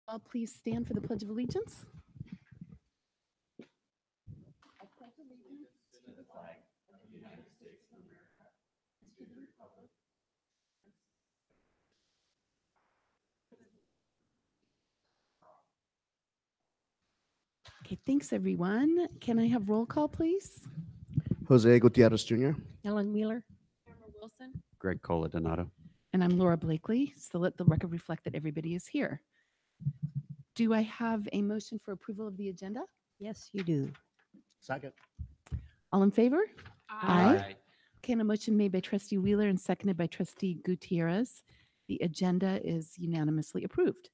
all please stand for the Pledge of Allegiance? Okay, thanks everyone. Can I have roll call, please? Jose Gutierrez Jr. Ellen Wheeler. Wilson. Greg Coladonato. And I'm Laura Blakely, so let the record reflect that everybody is here. Do I have a motion for approval of the agenda? Yes, you do. Second. All in favor? Aye. Okay, and a motion made by trustee Wheeler and seconded by trustee Gutierrez. The agenda is unanimously approved.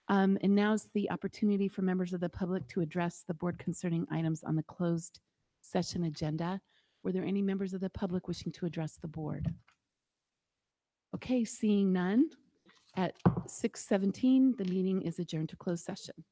And now's the opportunity for members of the public to address the board concerning items on the closed session agenda. Were there any members of the public wishing to address the board? Okay, seeing none, at 6:17, the meeting is adjourned to closed session.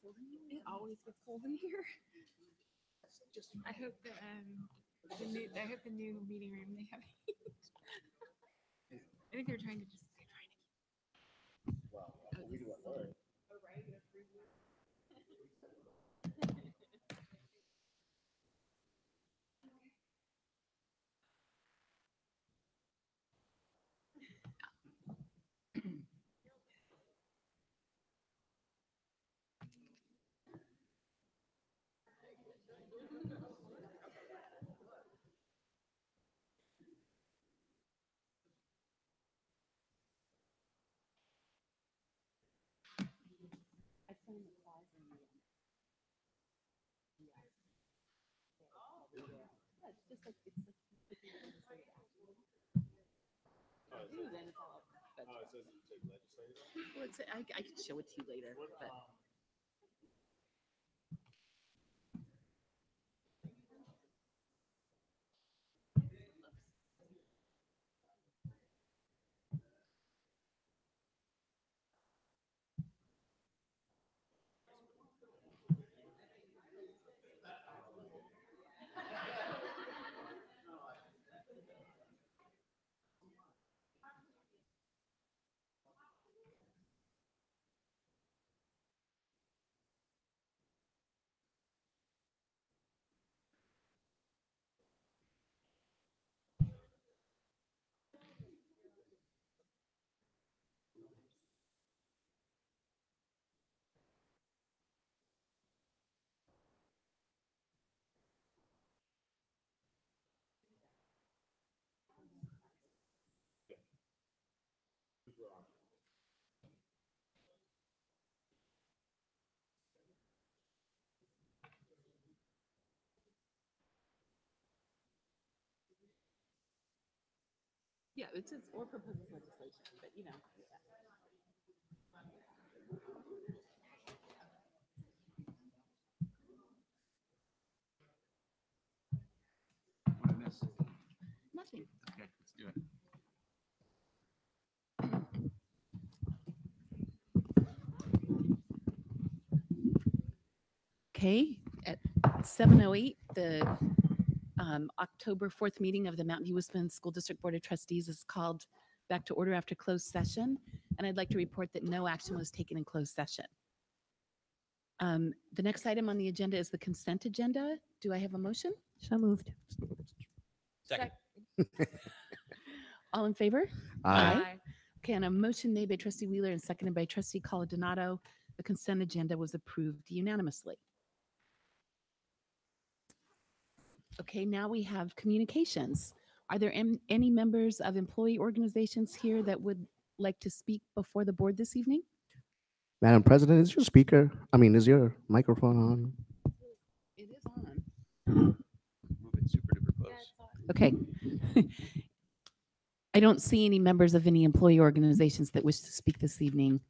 cold in here? It always gets cold in here. I hope that I hope the new meeting room they have heat. I think they're trying to just Well, I can show it to you later, but. Yeah, it says or proposes legislation, but you know. What I miss? Nothing. Okay, let's do it. Okay, at 7:08, the October 4th meeting of the Mountain View Wisconsin School District Board of Trustees is called back to order after closed session. And I'd like to report that no action was taken in closed session. The next item on the agenda is the consent agenda. Do I have a motion? So moved. Second. All in favor? Aye. Okay, and a motion made by trustee Wheeler and seconded by trustee Coladonato. The consent agenda was approved unanimously. Okay, now we have communications. Are there any members of employee organizations here that would like to speak before the board this evening? Madam President, is is your microphone on? It is on. Move it super duper close. Okay. I don't see any members of any employee organizations that wish to speak this evening.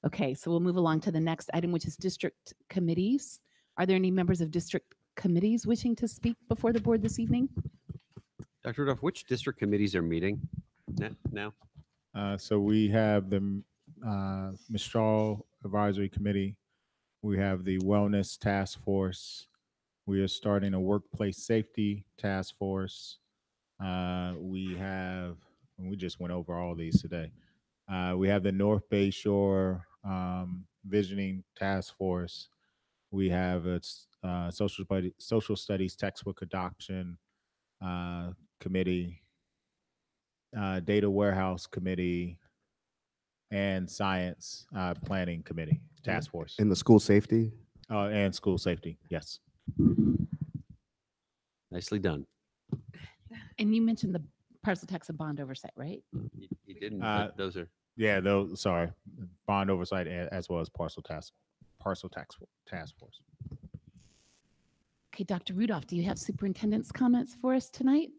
Okay, so we'll move along to the next item, which is district committees. Are there any members of district committees wishing to speak before the board this evening? Dr. Rudolph, which district committees are meeting now? So we have the Mistral Advisory Committee. We have the Wellness Task Force. We are starting a Workplace Safety Task Force. We just went over all these today. We have the North Bay Shore Visioning Task Force. We have its Social Studies Textbook Adoption Committee, Data Warehouse Committee, and Science Planning Committee Task Force, In the school safety? and School Safety. Yes. Nicely done. And you mentioned the parcel tax and bond oversight, right? You didn't, Uh, but those are, Yeah. Those. Sorry, bond oversight as well as parcel task task force. Okay, Dr. Rudolph, do you have superintendent's comments for us tonight?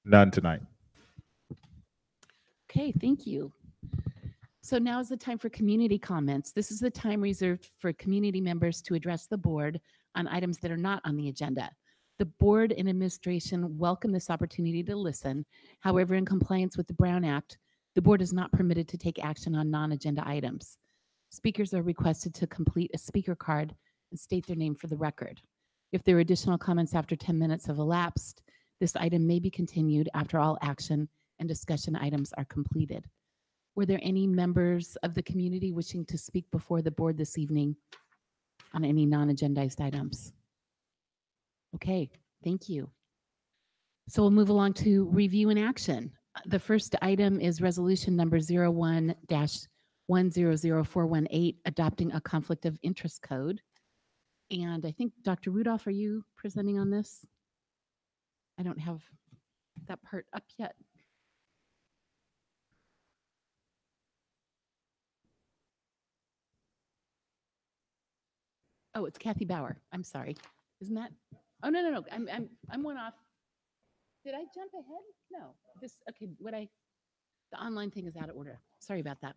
None tonight. Okay, thank you. So now is the time for community comments. This is the time reserved for community members to address the board on items that are not on the agenda. The board and administration welcome this opportunity to listen. However, in compliance with the Brown Act, the board is not permitted to take action on non-agenda items. Speakers are requested to complete a speaker card and state their name for the record. If there are additional comments after 10 minutes have elapsed, this item may be continued after all action and discussion items are completed. Were there any members of the community wishing to speak before the board this evening on any non-agendized items? Okay, thank you. So we'll move along to review and action. The first item is resolution number 01-100418, adopting a conflict of interest code. And I think, Dr. Rudolph, are you presenting on this? I don't have that part up yet. Oh, it's Kathy Bauer. I'm sorry. Isn't that? Oh, no. I'm one off. Did I jump ahead? No. Okay, the online thing is out of order. Sorry about that.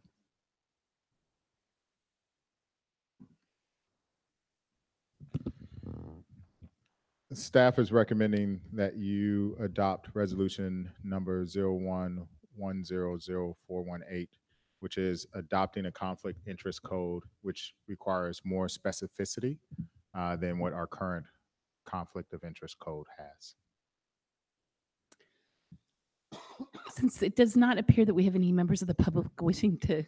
Staff is recommending that you adopt resolution number 01-100418, which is adopting a conflict interest code, which requires more specificity than what our current conflict of interest code has. Since it does not appear that we have any members of the public wishing to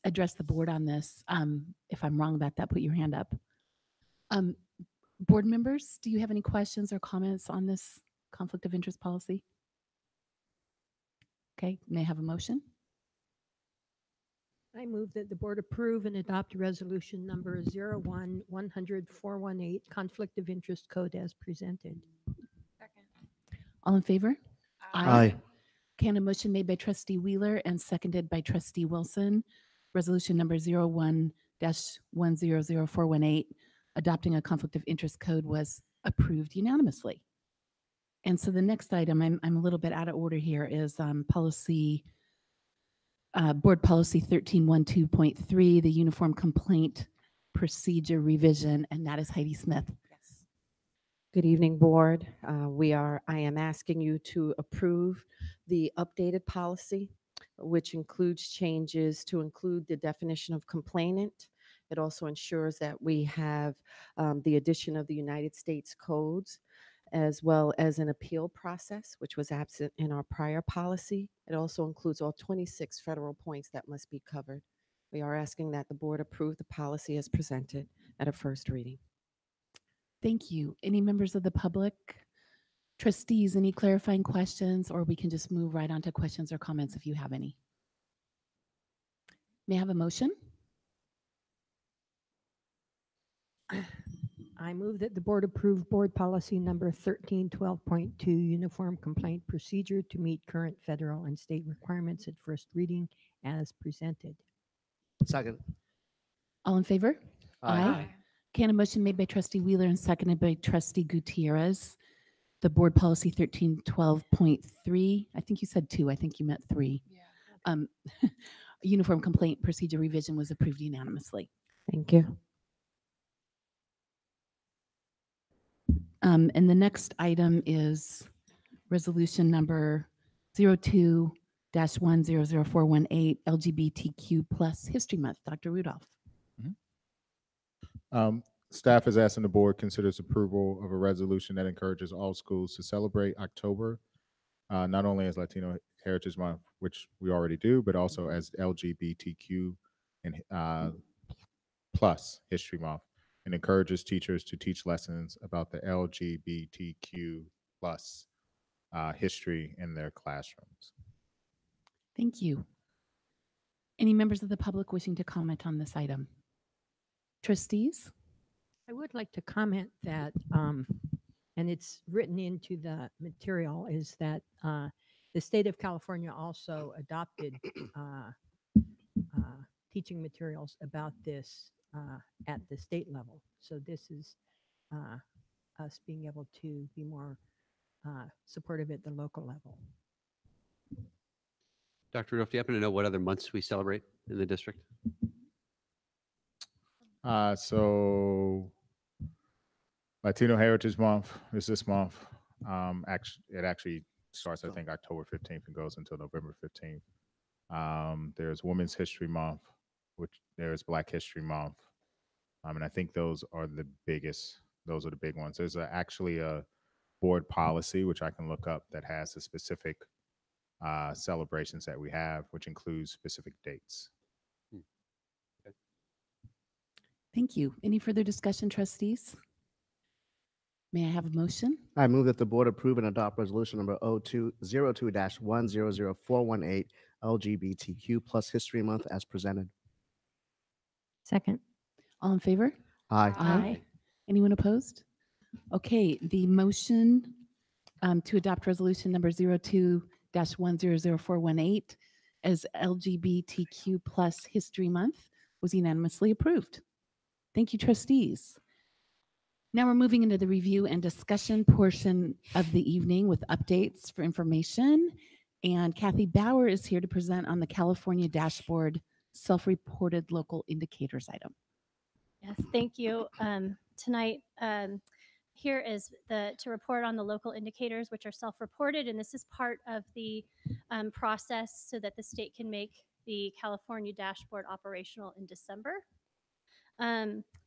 address the board on this, if I'm wrong about that, put your hand up. Board members, do you have any questions or comments on this conflict of interest policy? Okay, may I have a motion? I move that the board approve and adopt resolution number 01-100-418, conflict of interest code as presented. Second. All in favor? Aye. Okay, and a motion made by trustee Wheeler and seconded by trustee Wilson. Resolution number 01-100418, adopting a conflict of interest code was approved unanimously. And so the next item, I'm a little bit out of order here, is board policy 1312.3, the uniform complaint procedure revision, and that is Heidi Smith. Yes. Good evening, board. I am asking you to approve the updated policy, which includes changes to include the definition of complainant. It also ensures that we have the addition of the United States codes, as well as an appeal process, which was absent in our prior policy. It also includes all 26 federal points that must be covered. We are asking that the board approve the policy as presented at a first reading. Thank you. Any members of the public? Trustees, any clarifying questions, or we can just move right on to questions or comments if you have any. May I have a motion? I move that the board approve board policy number 1312.2, uniform complaint procedure to meet current federal and state requirements at first reading as presented. Second. All in favor? Aye. Okay, and a motion made by trustee Wheeler and seconded by trustee Gutierrez. The board policy 1312.3, I think you said 2, I think you meant 3. Yeah. Uniform complaint procedure revision was approved unanimously. Thank you. And the next item is resolution number 02-100418, LGBTQ plus History Month. Dr. Rudolph. Staff is asking the board considers approval of a resolution that encourages all schools to celebrate October, not only as Latino Heritage Month, which we already do, but also as LGBTQ and plus History Month, and encourages teachers to teach lessons about the LGBTQ plus history in their classrooms. Thank you. Any members of the public wishing to comment on this item? Trustees? I would like to comment that, and it's written into the material, is that the state of California also adopted teaching materials about this at the state level. So this is us being able to be more supportive at the local level. Dr. Rudolph, do you happen to know what other months we celebrate in the district? So Latino Heritage Month is this month. It actually starts, I think, October 15th and goes until November 15th. There's Women's History Month, which there's Black History Month. And I think those are the biggest, those are the big ones. There's actually a board policy, which I can look up, that has the specific celebrations that we have, which includes specific dates. Thank you. Any further discussion, trustees? May I have a motion? I move that the board approve and adopt resolution number 0202-100418 LGBTQ plus History Month as presented. Second. All in favor? Aye. Aye. Anyone opposed? Okay, the motion to adopt resolution number 02-100418 as LGBTQ plus History Month was unanimously approved. Thank you, trustees. Now we're moving into the review and discussion portion of the evening with updates for information. And Kathy Bauer is here to present on the California Dashboard Self-Reported Local Indicators item. Yes, thank you. Tonight, here is to report on the local indicators, which are self-reported, and this is part of the process so that the state can make the California Dashboard operational in December.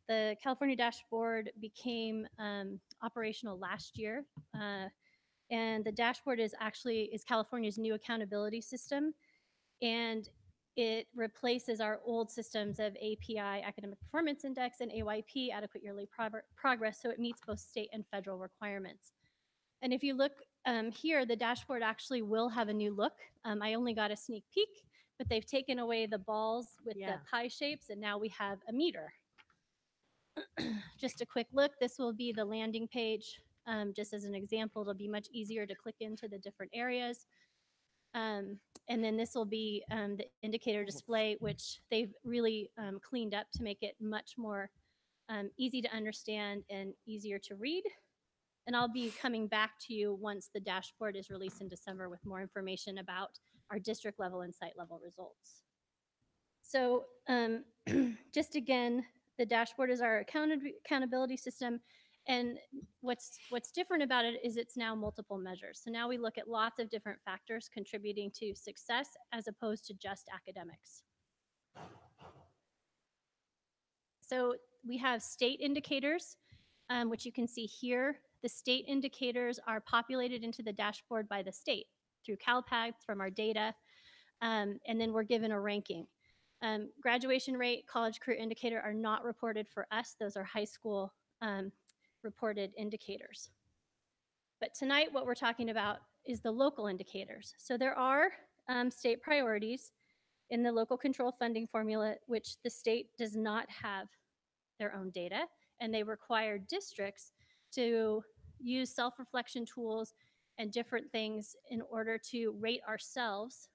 The California Dashboard became operational last year, and the dashboard is California's new accountability system, and it replaces our old systems of API, Academic Performance Index, and AYP, Adequate Yearly Progress, so it meets both state and federal requirements. And if you look here, the dashboard actually will have a new look. I only got a sneak peek, but they've taken away the balls with the pie shapes, and now we have a meter. Just a quick look, this will be the landing page. Just as an example, it'll be much easier to click into the different areas. And then this will be the indicator display, which they've really cleaned up to make it much more easy to understand and easier to read. And I'll be coming back to you once the dashboard is released in December with more information about our district level and site level results. So just again, the dashboard is our accountability system. And what's different about it is it's now multiple measures. So now we look at lots of different factors contributing to success as opposed to just academics. So we have state indicators, which you can see here. The state indicators are populated into the dashboard by the state through CalPAG from our data, and then we're given a ranking. Graduation rate, college career indicator are not reported for us. Those are high school reported indicators. But tonight what we're talking about is the local indicators. So there are state priorities in the local control funding formula, which the state does not have their own data, and they require districts to use self-reflection tools and different things in order to rate ourselves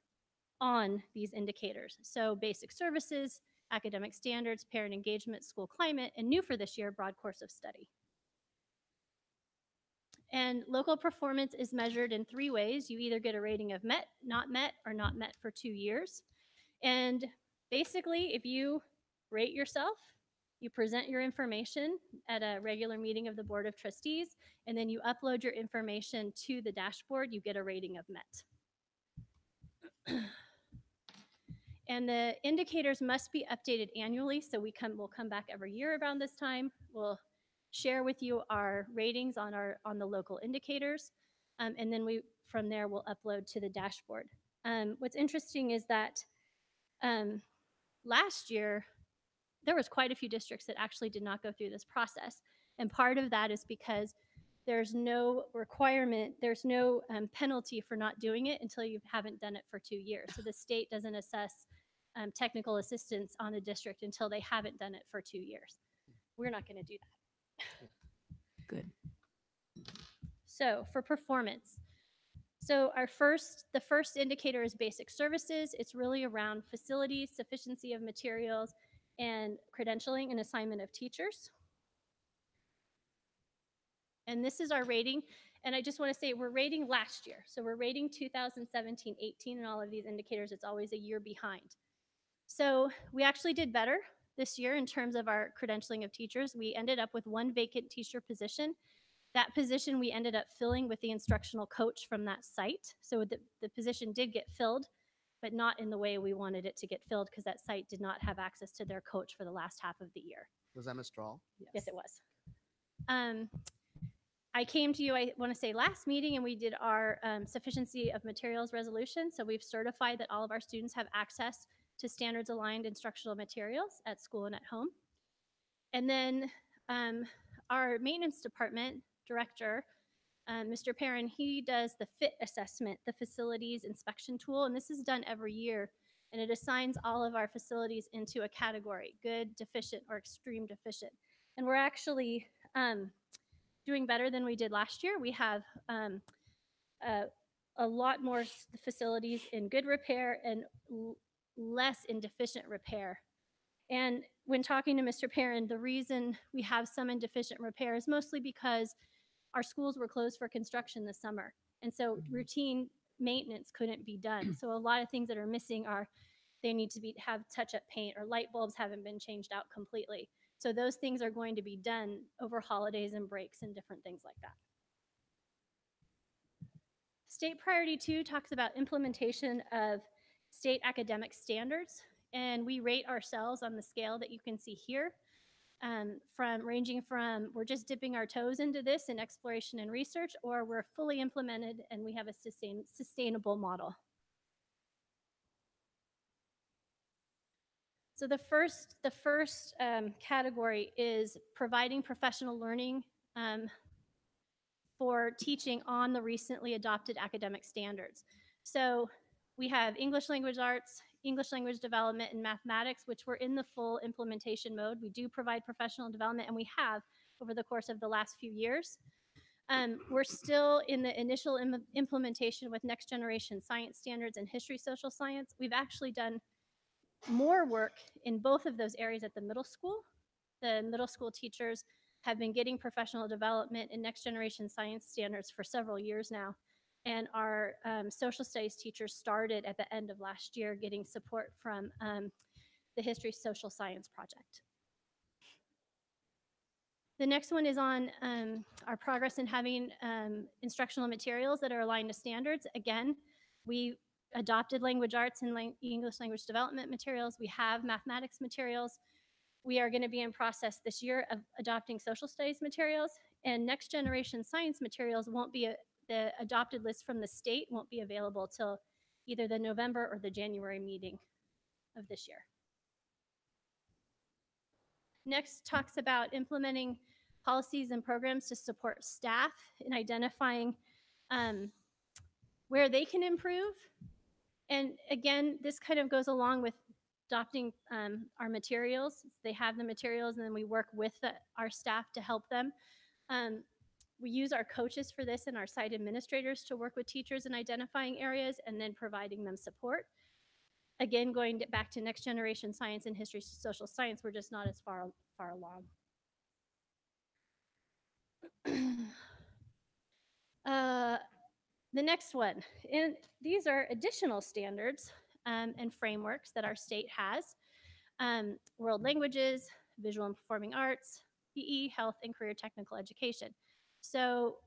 on these indicators. So basic services, academic standards, parent engagement, school climate, and new for this year, broad course of study. And local performance is measured in 3 ways. You either get a rating of met, or not met for 2 years. And basically, if you rate yourself, you present your information at a regular meeting of the Board of Trustees, and then you upload your information to the dashboard, you get a rating of met. And the indicators must be updated annually, so we'll come back every year around this time. We'll share with you our ratings on the local indicators, and then from there we'll upload to the dashboard. What's interesting is that last year there was quite a few districts that actually did not go through this process, and part of that is because there's no requirement, there's no penalty for not doing it until you haven't done it for 2 years. So the state doesn't assess technical assistance on the district until they haven't done it for 2 years. We're not going to do that. Good. So for performance, so the first indicator is basic services. It's really around facilities, sufficiency of materials, and credentialing and assignment of teachers. And this is our rating. And I just want to say we're rating last year. So we're rating 2017-18 and all of these indicators. It's always a year behind. So we actually did better this year in terms of our credentialing of teachers. We ended up with 1 vacant teacher position. That position we ended up filling with the instructional coach from that site. So the position did get filled, but not in the way we wanted it to get filled because that site did not have access to their coach for the last half of the year. Was that Ms. Strahl? Yes, it was. I came to you, I want to say last meeting, and we did our sufficiency of materials resolution. So we've certified that all of our students have access to standards aligned instructional materials at school and at home. And then our maintenance department director, Mr. Perrin, he does the FIT assessment, the facilities inspection tool, and this is done every year. And it assigns all of our facilities into a category, good, deficient, or extreme deficient. And we're actually doing better than we did last year. We have a lot more facilities in good repair and less in deficient repair. And when talking to Mr. Perrin, the reason we have some in deficient repair is mostly because our schools were closed for construction this summer. And so routine maintenance couldn't be done. So a lot of things that are missing are they need to have touch-up paint, or light bulbs haven't been changed out completely. So those things are going to be done over holidays and breaks and different things like that. State Priority 2 talks about implementation of state academic standards, and we rate ourselves on the scale that you can see here, ranging from we're just dipping our toes into this in exploration and research, or we're fully implemented and we have a sustainable model. So the first category is providing professional learning for teaching on the recently adopted academic standards. So we have English language arts, English language development, and mathematics, which we're in the full implementation mode. We do provide professional development, and we have over the course of the last few years. We're still in the initial implementation with next generation science standards and history social science. We've actually done more work in both of those areas at the middle school. The middle school teachers have been getting professional development in next generation science standards for several years now. And our social studies teachers started at the end of last year getting support from the History Social Science Project. The next one is on our progress in having instructional materials that are aligned to standards. Again, we adopted language arts and English language development materials. We have mathematics materials. We are going to be in process this year of adopting social studies materials, and next generation science materials won't be, the adopted list from the state won't be available till either the November or the January meeting of this year. Next talks about implementing policies and programs to support staff in identifying where they can improve. And again, this kind of goes along with adopting our materials. They have the materials, and then we work with our staff to help them. We use our coaches for this and our site administrators to work with teachers in identifying areas and then providing them support. Again, going back to next generation science and history social science, we're just not as far along. The next one, and these are additional standards and frameworks that our state has. World languages, visual and performing arts, PE, health, and career technical education. So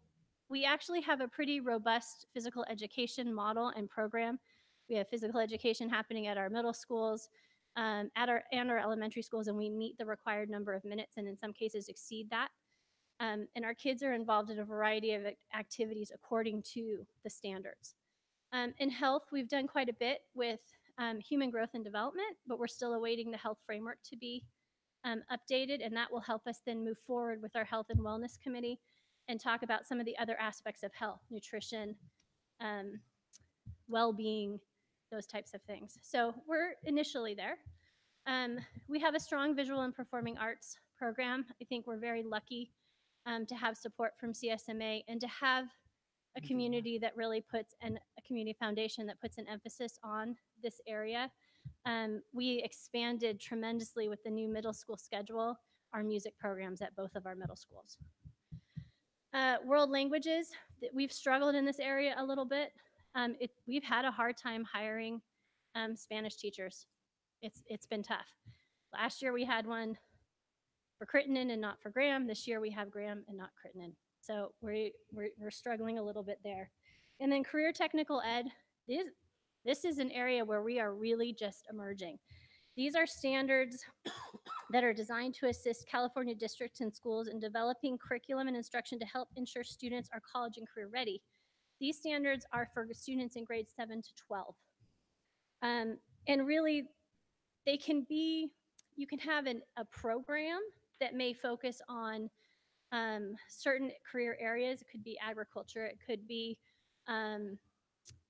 we actually have a pretty robust physical education model and program. We have physical education happening at our middle schools, and our elementary schools, and we meet the required number of minutes, and in some cases exceed that. And our kids are involved in a variety of activities according to the standards. In health, we've done quite a bit with human growth and development, but we're still awaiting the health framework to be updated, and that will help us then move forward with our health and wellness committee and talk about some of the other aspects of health, nutrition, well-being, those types of things. So we're initially there. We have a strong visual and performing arts program. I think we're very lucky to have support from CSMA and to have a community that really puts, a community foundation that puts an emphasis on this area. We expanded tremendously with the new middle school schedule, our music programs at both of our middle schools. World languages, we've struggled in this area a little bit. We've had a hard time hiring Spanish teachers. It's been tough. Last year we had one for Crittenden and not for Graham. This year we have Graham and not Crittenden. So we're struggling a little bit there. And then career technical ed, This is an area where we are really just emerging. These are standards that are designed to assist California districts and schools in developing curriculum and instruction to help ensure students are college and career ready. These standards are for students in grades 7 to 12. And really, they can be, you can have a program that may focus on certain career areas. It could be agriculture, it could be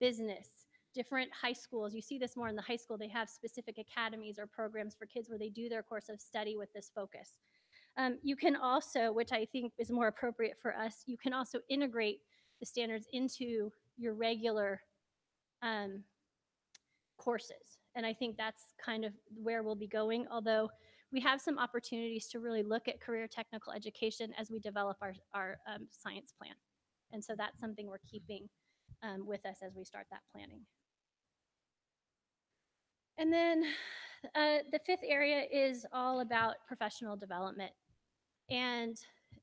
business, different high schools. You see this more in the high school. They have specific academies or programs for kids where they do their course of study with this focus. You can also, which I think is more appropriate for us, you can also integrate the standards into your regular courses. And I think that's kind of where we'll be going, although we have some opportunities to really look at career technical education as we develop our science plan. And so that's something we're keeping with us as we start that planning. And then the fifth area is all about professional development and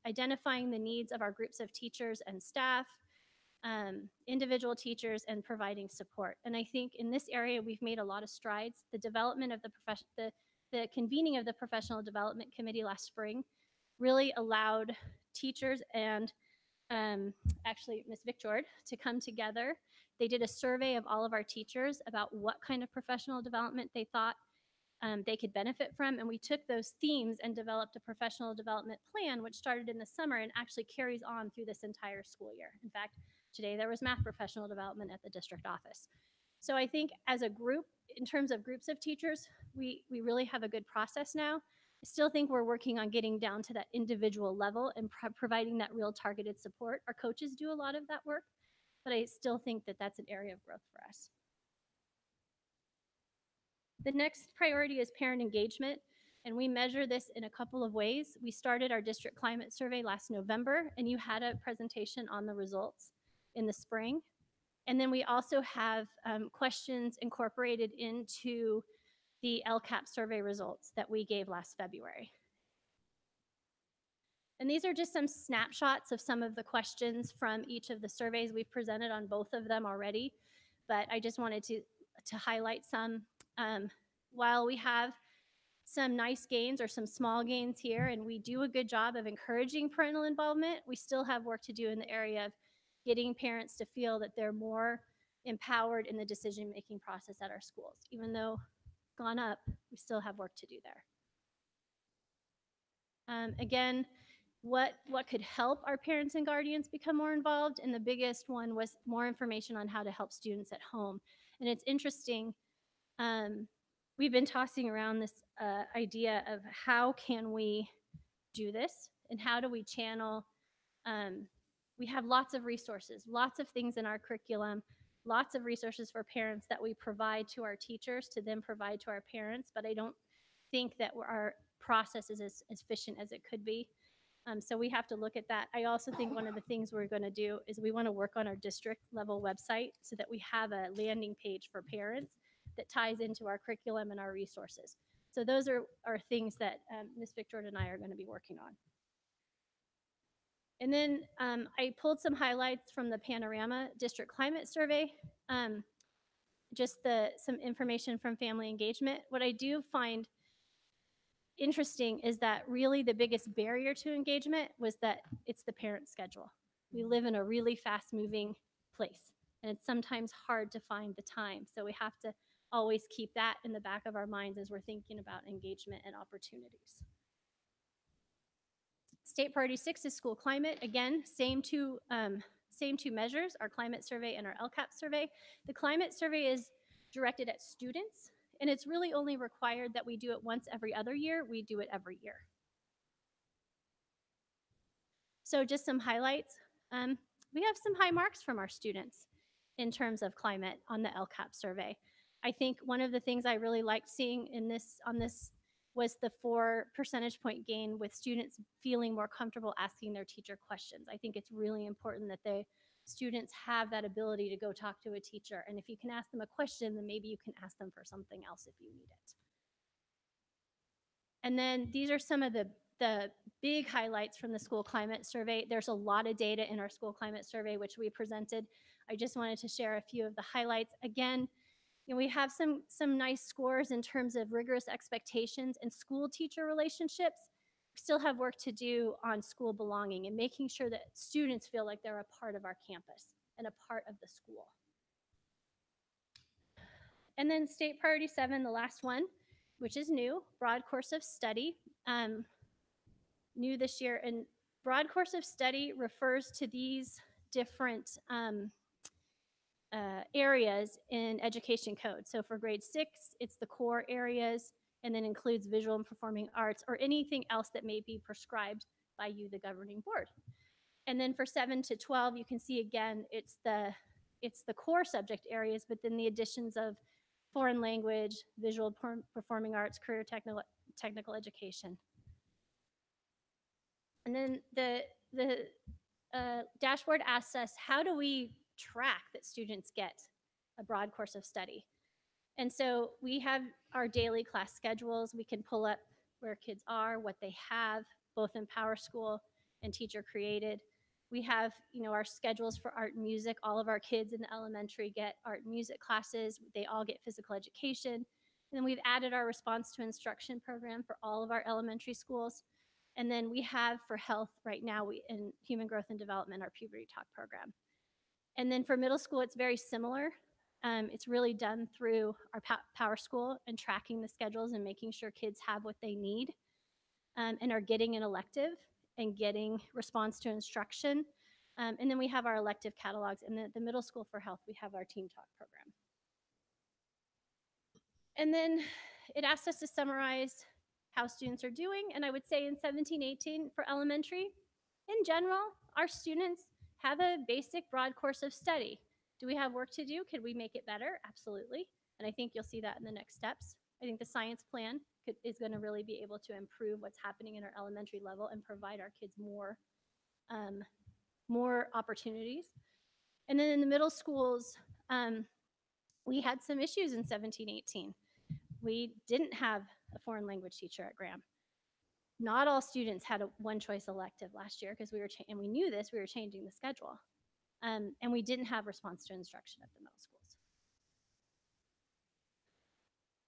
identifying the needs of our groups of teachers and staff, individual teachers, and providing support. And I think in this area, we've made a lot of strides. The development of the convening of the Professional Development Committee last spring really allowed teachers and actually Ms. Victor to come together. They did a survey of all of our teachers about what kind of professional development they thought they could benefit from. And we took those themes and developed a professional development plan, which started in the summer and actually carries on through this entire school year. In fact, today there was math professional development at the district office. So I think as a group, in terms of groups of teachers, we really have a good process now. I still think we're working on getting down to that individual level and providing that real targeted support. Our coaches do a lot of that work, but I still think that that's an area of growth for us. The next priority is parent engagement, and we measure this in a couple of ways. We started our district climate survey last November, and you had a presentation on the results in the spring. And then we also have questions incorporated into the LCAP survey results that we gave last February. And these are just some snapshots of some of the questions from each of the surveys. We've presented on both of them already, but I just wanted to highlight some. While we have some nice gains or some small gains here, and we do a good job of encouraging parental involvement, we still have work to do in the area of getting parents to feel that they're more empowered in the decision-making process at our schools. Even though gone up, we still have work to do there. Again, what could help our parents and guardians become more involved? And the biggest one was more information on how to help students at home. And it's interesting, we've been tossing around this idea of how can we do this and how do we channel. We have lots of resources, lots of things in our curriculum, lots of resources for parents that we provide to our teachers to then provide to our parents, but I don't think that our process is as efficient as it could be. So we have to look at that. I also think one of the things we're going to do is we want to work on our district level website so that we have a landing page for parents that ties into our curriculum and our resources. So those are things that Ms. Victor and I are going to be working on. And then I pulled some highlights from the Panorama District Climate Survey, just some information from family engagement. What I do find interesting is that really the biggest barrier to engagement was that it's the parent schedule. We live in a really fast moving place, and it's sometimes hard to find the time. So we have to always keep that in the back of our minds as we're thinking about engagement and opportunities. State Priority 6 is school climate. Again, same two measures, our climate survey and our LCAP survey. The climate survey is directed at students, and it's really only required that we do it once every other year. We do it every year. So just some highlights. We have some high marks from our students in terms of climate on the LCAP survey. I think one of the things I really liked seeing on this was the 4 percentage point gain with students feeling more comfortable asking their teacher questions. I think it's really important that the students have that ability to go talk to a teacher. And if you can ask them a question, then maybe you can ask them for something else if you need it. And then these are some of the big highlights from the school climate survey. There's a lot of data in our school climate survey, which we presented. I just wanted to share a few of the highlights. Again, we have some nice scores in terms of rigorous expectations and school teacher relationships. We still have work to do on school belonging and making sure that students feel like they're a part of our campus and a part of the school. And then state priority 7, the last one, which is new, broad course of study, new this year. And broad course of study refers to these different areas in education code. So for grade 6, it's the core areas and then includes visual and performing arts or anything else that may be prescribed by you, the governing board. And then for 7 to 12, you can see again, it's the core subject areas, but then the additions of foreign language, visual performing arts, career technical education. And then the dashboard asks us, how do we track that students get a broad course of study? And so we have our daily class schedules. We can pull up where kids are, what they have, both in PowerSchool and teacher created. We have, our schedules for art and music. All of our kids in the elementary get art and music classes. They all get physical education. And then we've added our response to instruction program for all of our elementary schools. And then we have for health right now, in human growth and development, our puberty talk program. And then for middle school, it's very similar. It's really done through our PowerSchool and tracking the schedules and making sure kids have what they need and are getting an elective and getting response to instruction. And then we have our elective catalogs. And the middle school for health, we have our Team Talk program. And then it asks us to summarize how students are doing. And I would say in 17-18 for elementary, in general, our students have a basic broad course of study. Do we have work to do? Could we make it better? Absolutely. And I think you'll see that in the next steps. I think the science plan is going to really be able to improve what's happening in our elementary level and provide our kids more opportunities. And then in the middle schools, we had some issues in 17-18. We didn't have a foreign language teacher at Graham. Not all students had a one-choice elective last year because and we knew this, we were changing the schedule. And we didn't have response to instruction at the middle schools.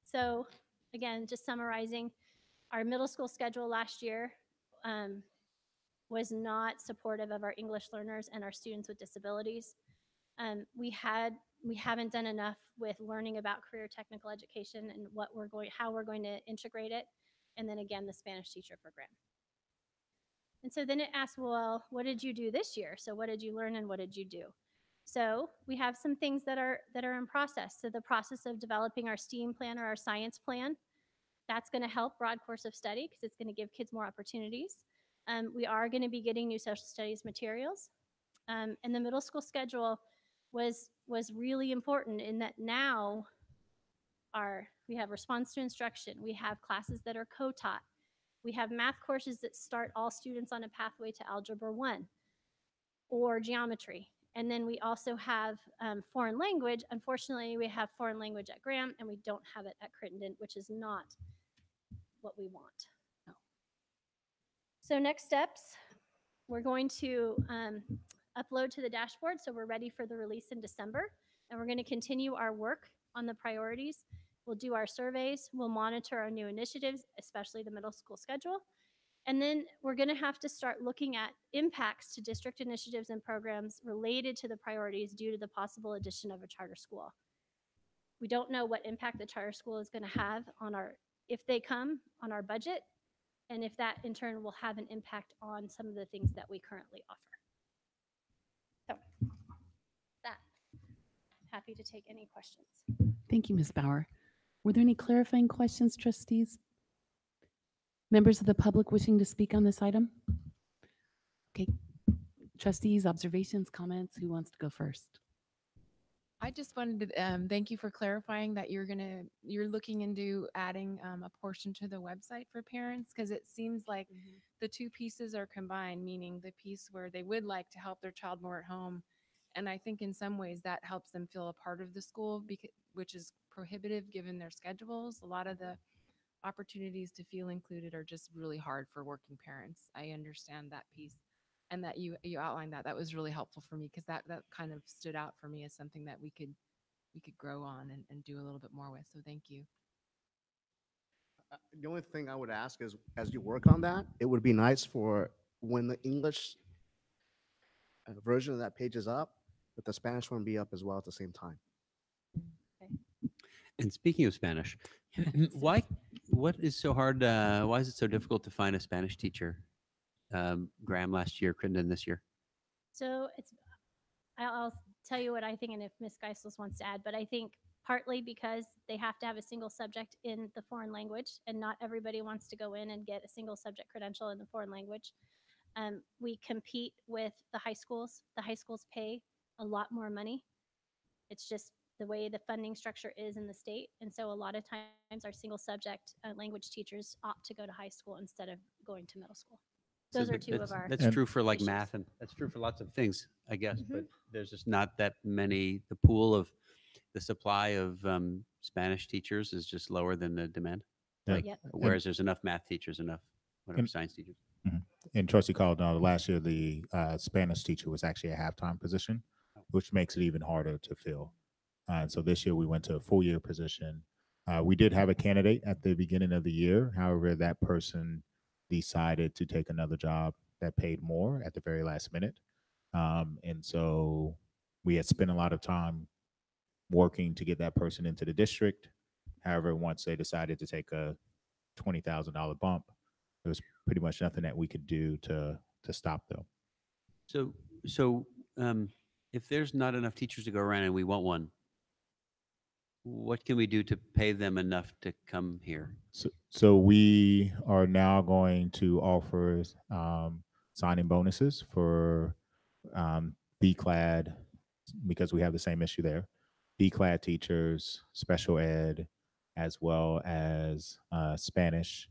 So again, just summarizing, our middle school schedule last year was not supportive of our English learners and our students with disabilities. We haven't done enough with learning about career technical education and how we're going to integrate it. And then again, the Spanish teacher for Graham. And so then it asks, well, what did you do this year? So what did you learn and what did you do? So we have some things that are in process. So the process of developing our STEAM plan or our science plan, that's going to help broad course of study because it's going to give kids more opportunities. We are going to be getting new social studies materials. And the middle school schedule was really important in that now we have response to instruction. We have classes that are co-taught. We have math courses that start all students on a pathway to Algebra 1 or geometry. And then we also have foreign language. Unfortunately, we have foreign language at Graham and we don't have it at Crittenden, which is not what we want. No. So next steps, we're going to upload to the dashboard so we're ready for the release in December. And we're going to continue our work on the priorities. We'll do our surveys. We'll monitor our new initiatives, especially the middle school schedule. And then we're going to have to start looking at impacts to district initiatives and programs related to the priorities due to the possible addition of a charter school. We don't know what impact the charter school is going to have on if they come, on our budget, and if that in turn will have an impact on some of the things that we currently offer. So that, happy to take any questions. Thank you, Ms. Bauer. Were there any clarifying questions, trustees? Members of the public wishing to speak on this item? Okay. Trustees, observations, comments, who wants to go first? I just wanted to thank you for clarifying that you're looking into adding a portion to the website for parents, because it seems like the two pieces are combined, meaning the piece where they would like to help their child more at home. And I think in some ways that helps them feel a part of the school, which is prohibitive given their schedules. A lot of the opportunities to feel included are just really hard for working parents. I understand that piece. And that you outlined that was really helpful for me, because that kind of stood out for me as something that we could we could grow on and do a little bit more with. So thank you. The only thing I would ask is, as you work on that, it would be nice for when the English version of that page is up, that the Spanish one be up as well at the same time. And speaking of Spanish, what is so hard? Why is it so difficult to find a Spanish teacher? Graham last year, Crittenden this year. So I'll tell you what I think, and if Ms. Geisels wants to add, but I think partly because they have to have a single subject in the foreign language, and not everybody wants to go in and get a single subject credential in the foreign language. We compete with the high schools. The high schools pay a lot more money. It's just the way the funding structure is in the state. And so a lot of times our single subject language teachers opt to go to high school instead of going to middle school. Those are but two of our. That's And- true for like issues. math, and that's true for lots of things, I guess. Mhm. But there's just not that many. The pool of the supply of Spanish teachers is just lower than the demand. Yeah. Like, Yep. whereas there's enough math teachers, enough whatever And- science teachers. And Trustee Caldwell, last year, the Spanish teacher was actually a half-time position, which makes it even harder to fill. And so this year we went to a full-year position. We did have a candidate at the beginning of the year. However, that person decided to take another job that paid more at the very last minute. And so we had spent a lot of time working to get that person into the district. However, once they decided to take a $20,000 bump, there was pretty much nothing that we could do to stop them. So if there's not enough teachers to go around and we want one, what can we do to pay them enough to come here? So we are now going to offer signing bonuses for BCLAD, because we have the same issue there. BCLAD teachers, special ed, as well as Spanish.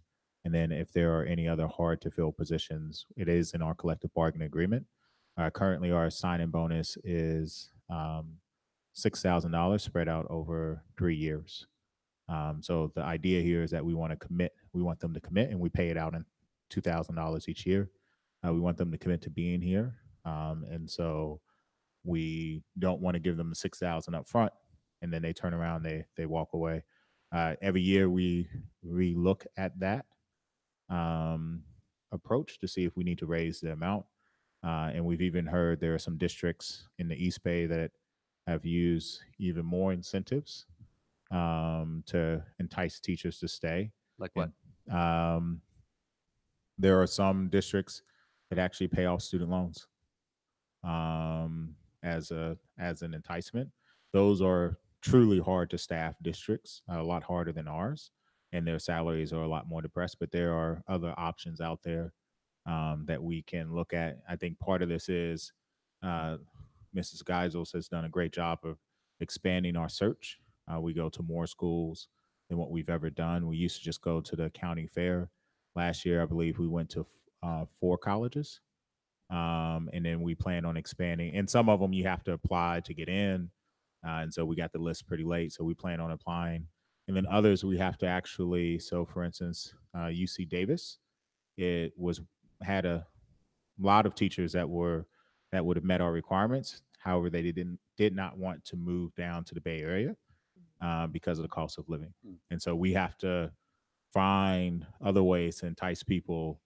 And then if there are any other hard to fill positions, it is in our collective bargaining agreement. Currently, our sign-in bonus is $6,000 spread out over 3 years. So the idea here is that we want them to commit, and we pay it out in $2,000 each year. We want them to commit to being here. And so we don't want to give them the $6,000 up front and then they turn around, they walk away. Every year we look at that approach to see if we need to raise the amount. And we've even heard there are some districts in the East Bay that have used even more incentives to entice teachers to stay. Like what? There are some districts that actually pay off student loans as an enticement. Those are truly hard to staff districts, a lot harder than ours, and their salaries are a lot more depressed. But there are other options out there that we can look at. I think part of this is Mrs. Geisels has done a great job of expanding our search. We go to more schools than what we've ever done. We used to just go to the county fair. Last year, I believe we went to 4 colleges. And then we plan on expanding. And some of them you have to apply to get in. And so we got the list pretty late. So we plan on applying. And then others we have to actually, so for instance, UC Davis, had a lot of teachers that would have met our requirements. However, they did not want to move down to the Bay Area because of the cost of living. And so we have to find other ways to entice people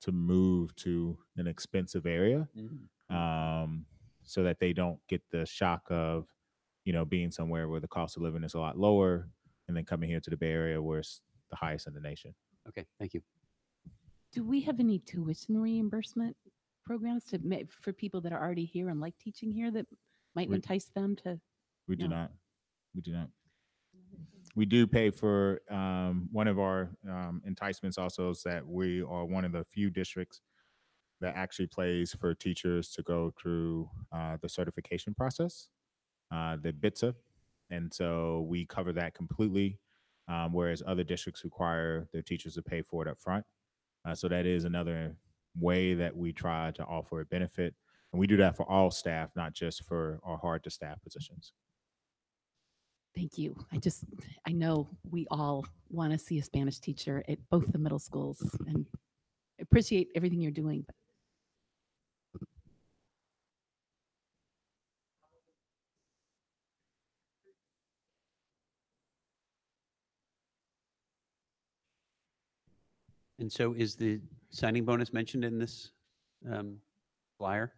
to move to an expensive area so that they don't get the shock of, being somewhere where the cost of living is a lot lower and then coming here to the Bay Area where it's the highest in the nation. Okay, thank you. Do we have any tuition reimbursement programs for people that are already here and like teaching here that might We- entice them to? We do No. not. We do not. We do pay for one of our enticements also is that we are one of the few districts that actually pays for teachers to go through the certification process, the BITSA. And so we cover that completely, whereas other districts require their teachers to pay for it up front. So that is another way that we try to offer a benefit. And we do that for all staff, not just for our hard to staff positions. Thank you. I know we all want to see a Spanish teacher at both the middle schools and appreciate everything you're doing. But And so is the signing bonus mentioned in this flyer?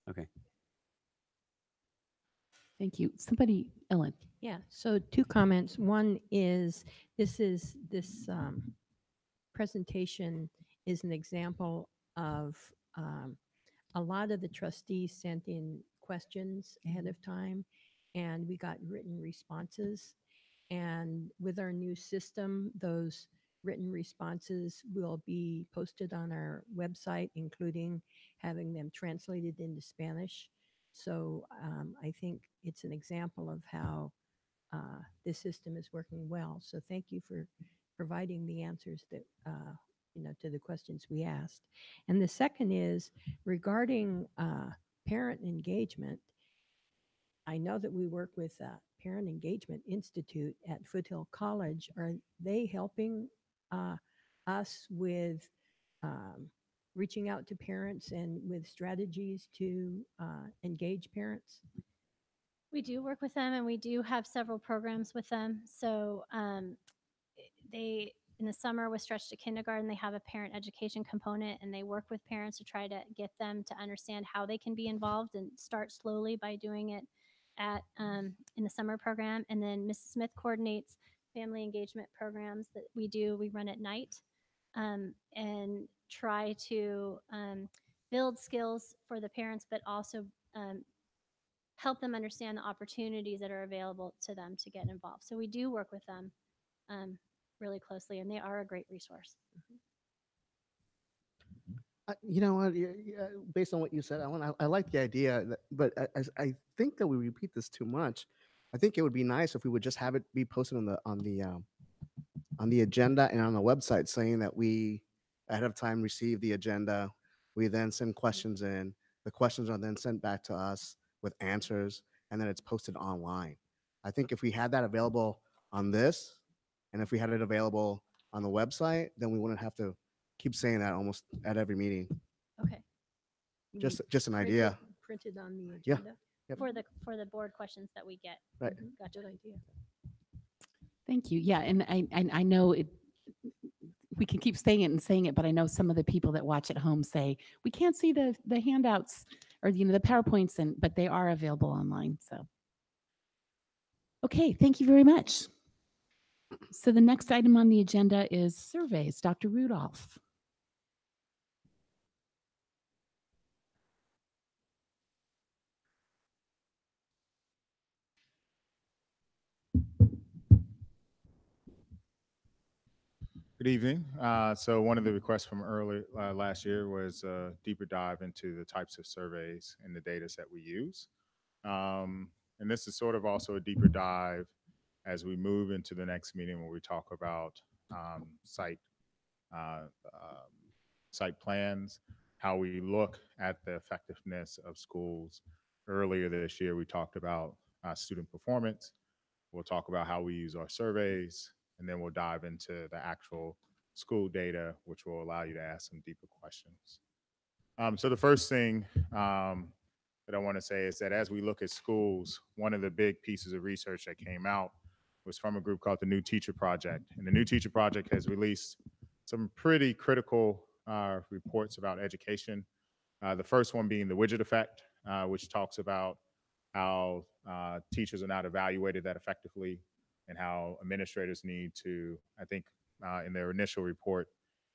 Okay. Thank you. Somebody, Ellen. Yeah, so two comments. One is this presentation is an example of a lot of the trustees sent in questions ahead of time, and we got written responses. And with our new system, those written responses will be posted on our website, including having them translated into Spanish. So I think it's an example of how this system is working well. So thank you for providing the answers that to the questions we asked. And the second is regarding parent engagement. I know that we work with Parent Engagement Institute at Foothill College. Are they helping us with reaching out to parents and with strategies to engage parents? We do work with them, and we do have several programs with them. So they, in the summer with Stretch to Kindergarten, they have a parent education component, and they work with parents to try to get them to understand how they can be involved and start slowly by doing it at in the summer program. And then Mrs. Smith coordinates family engagement programs that we do. We run at night and try to build skills for the parents, but also help them understand the opportunities that are available to them to get involved. So we do work with them really closely, and they are a great resource. You know what? Based on what you said, I like the idea, but I think that we repeat this too much. I think it would be nice if we would just have it be posted on the agenda and on the website, saying that we ahead of time receive the agenda. We then send questions in. The questions are then sent back to us with answers, and then it's posted online. I think if we had that available on this, and if we had it available on the website, then we wouldn't have to keep saying that almost at every meeting. Okay. You Just an mean idea. printed on the Yeah. agenda? Yep. For the board questions that we get. Right. Gotcha. Good idea. Thank you. Yeah, and I know it. We can keep saying it and saying it, but I know some of the people that watch at home say we can't see the handouts or the PowerPoints, but they are available online. So, okay, thank you very much. So the next item on the agenda is surveys. Dr. Rudolph. Good evening. So one of the requests from early last year was a deeper dive into the types of surveys and the data set we use. And this is sort of also a deeper dive as we move into the next meeting where we talk about site plans, how we look at the effectiveness of schools. Earlier this year, we talked about student performance. We'll talk about how we use our surveys, and then we'll dive into the actual school data, which will allow you to ask some deeper questions. So the first thing that I want to say is that as we look at schools, one of the big pieces of research that came out was from a group called the New Teacher Project. And the New Teacher Project has released some pretty critical reports about education. The first one being the widget effect, which talks about how teachers are not evaluated that effectively and how administrators need to, I think in their initial report,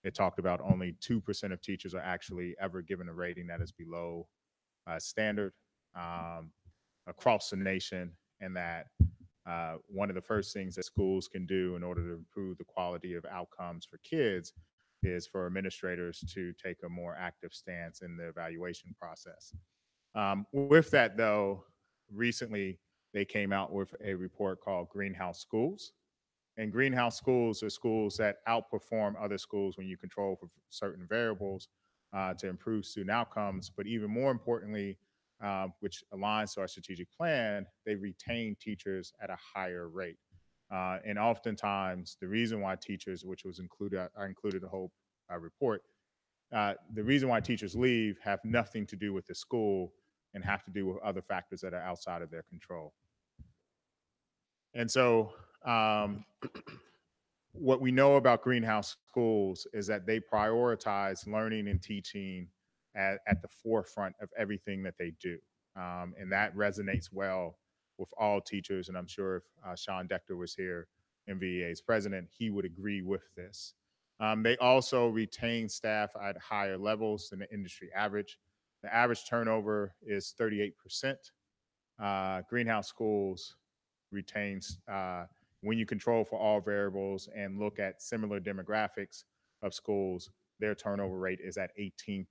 it talked about only 2% of teachers are actually ever given a rating that is below standard across the nation, and that one of the first things that schools can do in order to improve the quality of outcomes for kids is for administrators to take a more active stance in the evaluation process. With that, though, recently they came out with a report called Greenhouse Schools. And greenhouse schools are schools that outperform other schools when you control for certain variables to improve student outcomes. But even more importantly, which aligns to our strategic plan, they retain teachers at a higher rate. And oftentimes, the reason why teachers, which was included, I included the whole report, the reason why teachers leave have nothing to do with the school and have to do with other factors that are outside of their control. And so what we know about Greenhouse Schools is that they prioritize learning and teaching at the forefront of everything that they do. And that resonates well with all teachers. And I'm sure if Sean Dector was here, MVEA's president, he would agree with this. They also retain staff at higher levels than the industry average. The average turnover is 38%. Greenhouse Schools retains, when you control for all variables and look at similar demographics of schools, their turnover rate is at 18%.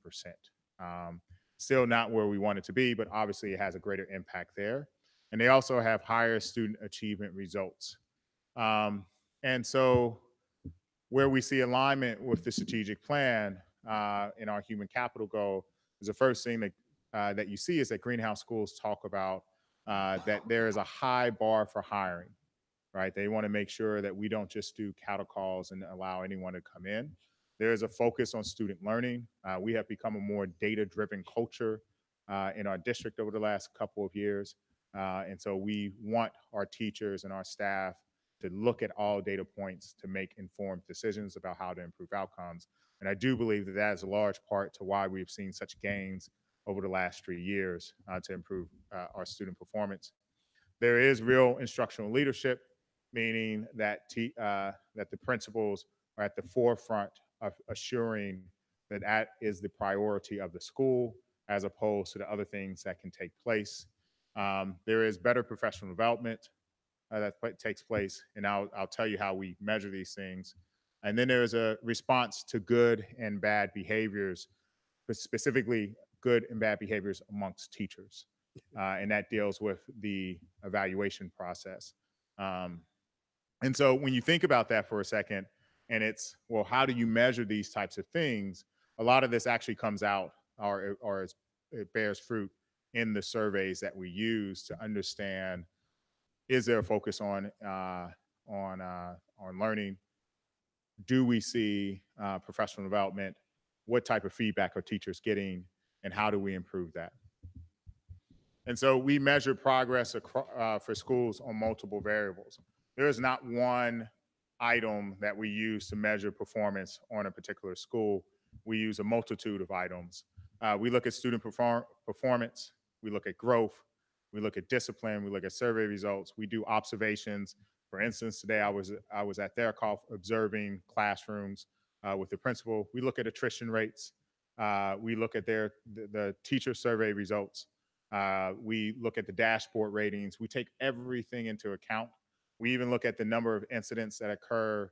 Still not where we want it to be, but obviously it has a greater impact there. And they also have higher student achievement results. And so where we see alignment with the strategic plan in our human capital goal is the first thing that you see is that Greenhouse Schools talk about that there is a high bar for hiring, right? They want to make sure that we don't just do cattle calls and allow anyone to come in. There is a focus on student learning. We have become a more data-driven culture in our district over the last couple of years. And so we want our teachers and our staff to look at all data points to make informed decisions about how to improve outcomes. And I do believe that that is a large part to why we've seen such gains over the last 3 years to improve our student performance. There is real instructional leadership, meaning that that the principals are at the forefront of assuring that that is the priority of the school as opposed to the other things that can take place. There is better professional development that takes place, and I'll tell you how we measure these things. And then there is a response to good and bad behaviors, but specifically good and bad behaviors amongst teachers. And that deals with the evaluation process. And so when you think about that for a second, and it's, well, how do you measure these types of things? A lot of this actually comes out or it bears fruit in the surveys that we use to understand, is there a focus on learning? Do we see professional development? What type of feedback are teachers getting? And how do we improve that? And so we measure progress for schools on multiple variables. There is not one item that we use to measure performance on a particular school. We use a multitude of items. We look at student performance, we look at growth, we look at discipline, we look at survey results, we do observations. For instance, today I was at their call observing classrooms with the principal. We look at attrition rates. We look at the teacher survey results. We look at the dashboard ratings. We take everything into account. We even look at the number of incidents that occur,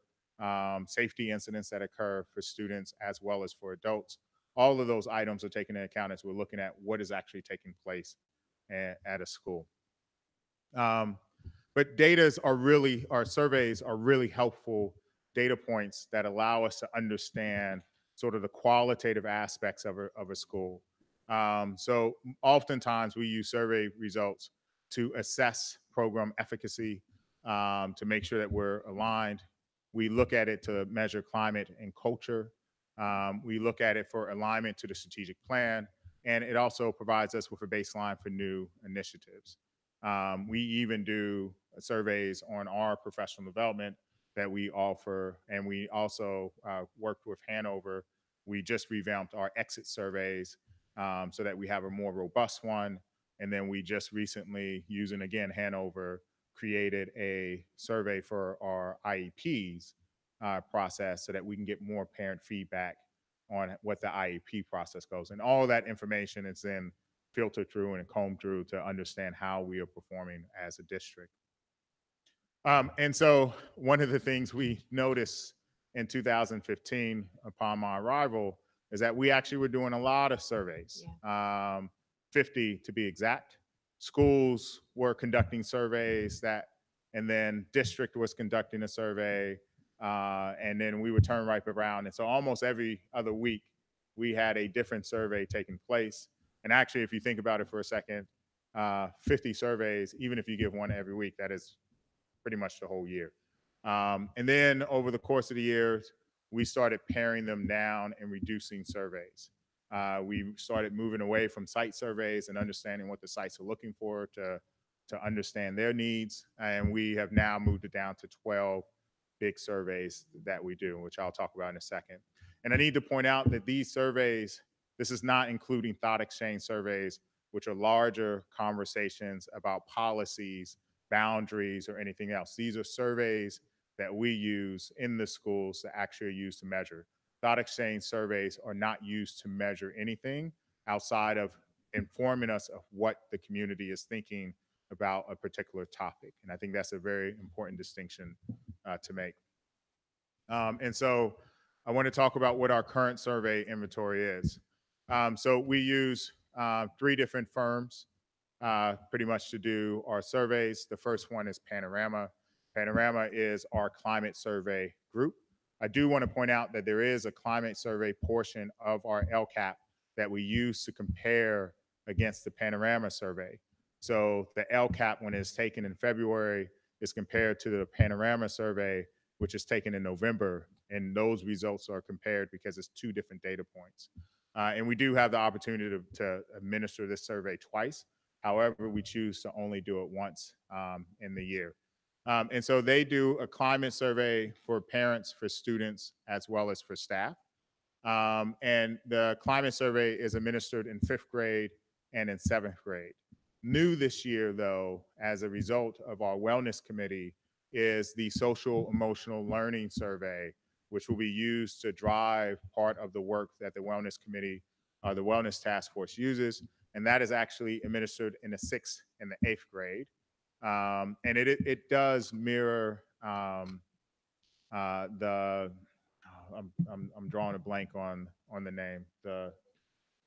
safety incidents that occur for students as well as for adults. All of those items are taken into account as we're looking at what is actually taking place at a school. But our surveys are really helpful data points that allow us to understand sort of the qualitative aspects of a school. So oftentimes we use survey results to assess program efficacy, to make sure that we're aligned. We look at it to measure climate and culture. We look at it for alignment to the strategic plan, and it also provides us with a baseline for new initiatives. We even do surveys on our professional development that we offer, and we also worked with Hanover. We just revamped our exit surveys so that we have a more robust one. And then we just recently, using again Hanover, created a survey for our IEPs process so that we can get more parent feedback on what the IEP process goes. And all that information is then filtered through and combed through to understand how we are performing as a district. And so one of the things we noticed in 2015 upon my arrival is that we actually were doing a lot of surveys, 50 to be exact. Schools were conducting surveys and then district was conducting a survey, and then we would turn right around. And so almost every other week, we had a different survey taking place. And actually, if you think about it for a second, 50 surveys, even if you give one every week, that is pretty much the whole year. And then over the course of the years, we started paring them down and reducing surveys. We started moving away from site surveys and understanding what the sites are looking for to understand their needs. And we have now moved it down to 12 big surveys that we do, which I'll talk about in a second. And I need to point out that these surveys, this is not including thought exchange surveys, which are larger conversations about policies, boundaries, or anything else. These are surveys that we use in the schools to actually use to measure. Thought exchange surveys are not used to measure anything outside of informing us of what the community is thinking about a particular topic. And I think that's a very important distinction to make. And so I want to talk about what our current survey inventory is. So we use 3 different firms pretty much to do our surveys. The first one is Panorama. Panorama is our climate survey group. I do want to point out that there is a climate survey portion of our LCAP that we use to compare against the Panorama survey. So the LCAP, when it's taken in February, is compared to the Panorama survey, which is taken in November, and those results are compared because it's 2 different data points. And we do have the opportunity to administer this survey twice. However, we choose to only do it once in the year. And so they do a climate survey for parents, for students, as well as for staff. And the climate survey is administered in 5th grade and in 7th grade. New this year, though, as a result of our wellness committee, is the social emotional learning survey, which will be used to drive part of the work that the wellness committee, the wellness task force uses. And that is actually administered in the 6th and the 8th grade. And it does mirror I'm drawing a blank on the name, the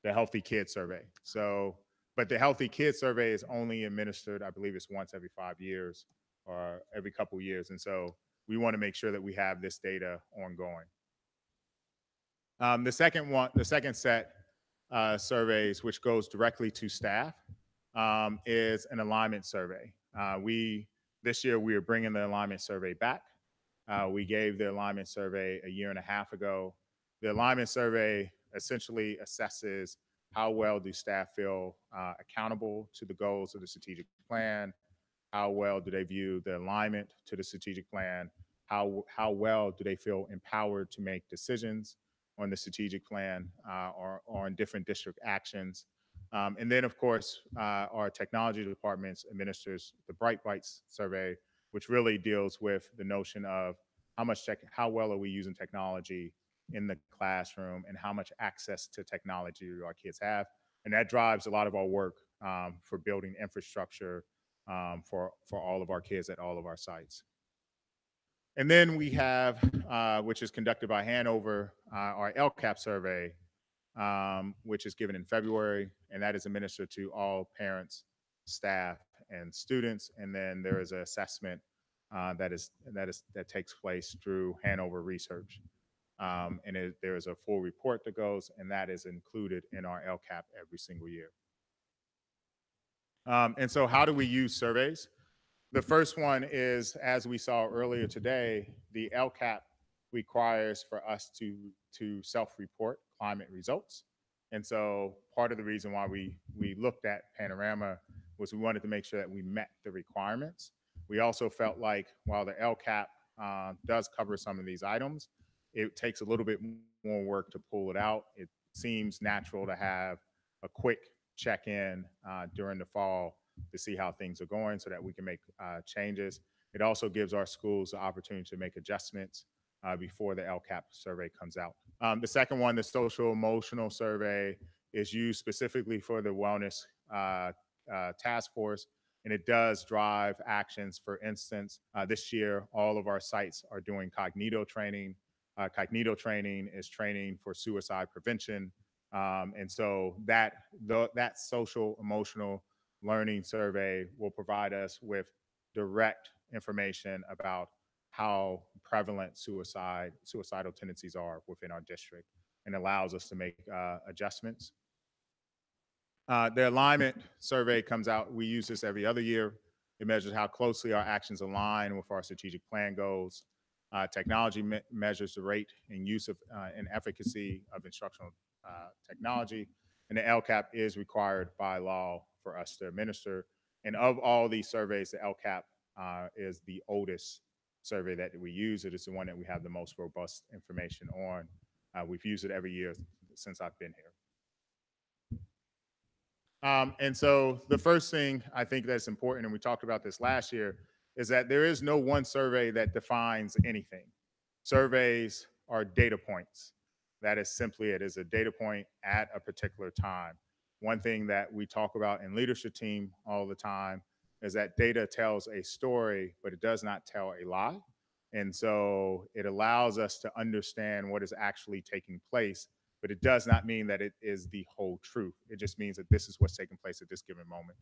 Healthy Kids Survey. So, but the Healthy Kids Survey is only administered, I believe it's once every 5 years or every couple years. And so we want to make sure that we have this data ongoing. The second set surveys, which goes directly to staff, is an alignment survey. This year we are bringing the alignment survey back. We gave the alignment survey a year and a half ago. The alignment survey essentially assesses how well do staff feel accountable to the goals of the strategic plan, how well do they view the alignment to the strategic plan, how well do they feel empowered to make decisions on the strategic plan or on different district actions. And then, of course, our technology departments administers the Bright Bites survey, which really deals with the notion of how well are we using technology in the classroom and how much access to technology do our kids have. And that drives a lot of our work for building infrastructure for all of our kids at all of our sites. And then we have, which is conducted by Hanover, our LCAP survey, which is given in February, and that is administered to all parents, staff, and students. And then there is an assessment that takes place through Hanover Research. And there is a full report that goes, and that is included in our LCAP every single year. And so how do we use surveys? The first one is, as we saw earlier today, the LCAP requires for us to self-report climate results. And so part of the reason why we looked at Panorama was we wanted to make sure that we met the requirements. We also felt like while the LCAP does cover some of these items, it takes a little bit more work to pull it out. It seems natural to have a quick check-in during the fall to see how things are going so that we can make changes. It also gives our schools the opportunity to make adjustments before the LCAP survey comes out. The second one, the social emotional survey, is used specifically for the wellness task force, and it does drive actions. For instance, this year, all of our sites are doing Cognito training. Cognito training is training for suicide prevention. And so that social emotional learning survey will provide us with direct information about how prevalent suicidal tendencies are within our district, and allows us to make adjustments. The alignment survey comes out. We use this every other year. It measures how closely our actions align with our strategic plan goals. Technology measures the rate and use of and efficacy of instructional technology. And the LCAP is required by law for us to administer. And of all these surveys, the LCAP is the oldest survey that we use. It is the one that we have the most robust information on. We've used it every year since I've been here. And so the first thing I think that's important, and we talked about this last year, is that there is no one survey that defines anything. Surveys are data points. That is simply it, is a data point at a particular time. One thing that we talk about in leadership team all the time is that data tells a story, but it does not tell a lie. And so it allows us to understand what is actually taking place, but it does not mean that it is the whole truth. It just means that this is what's taking place at this given moment.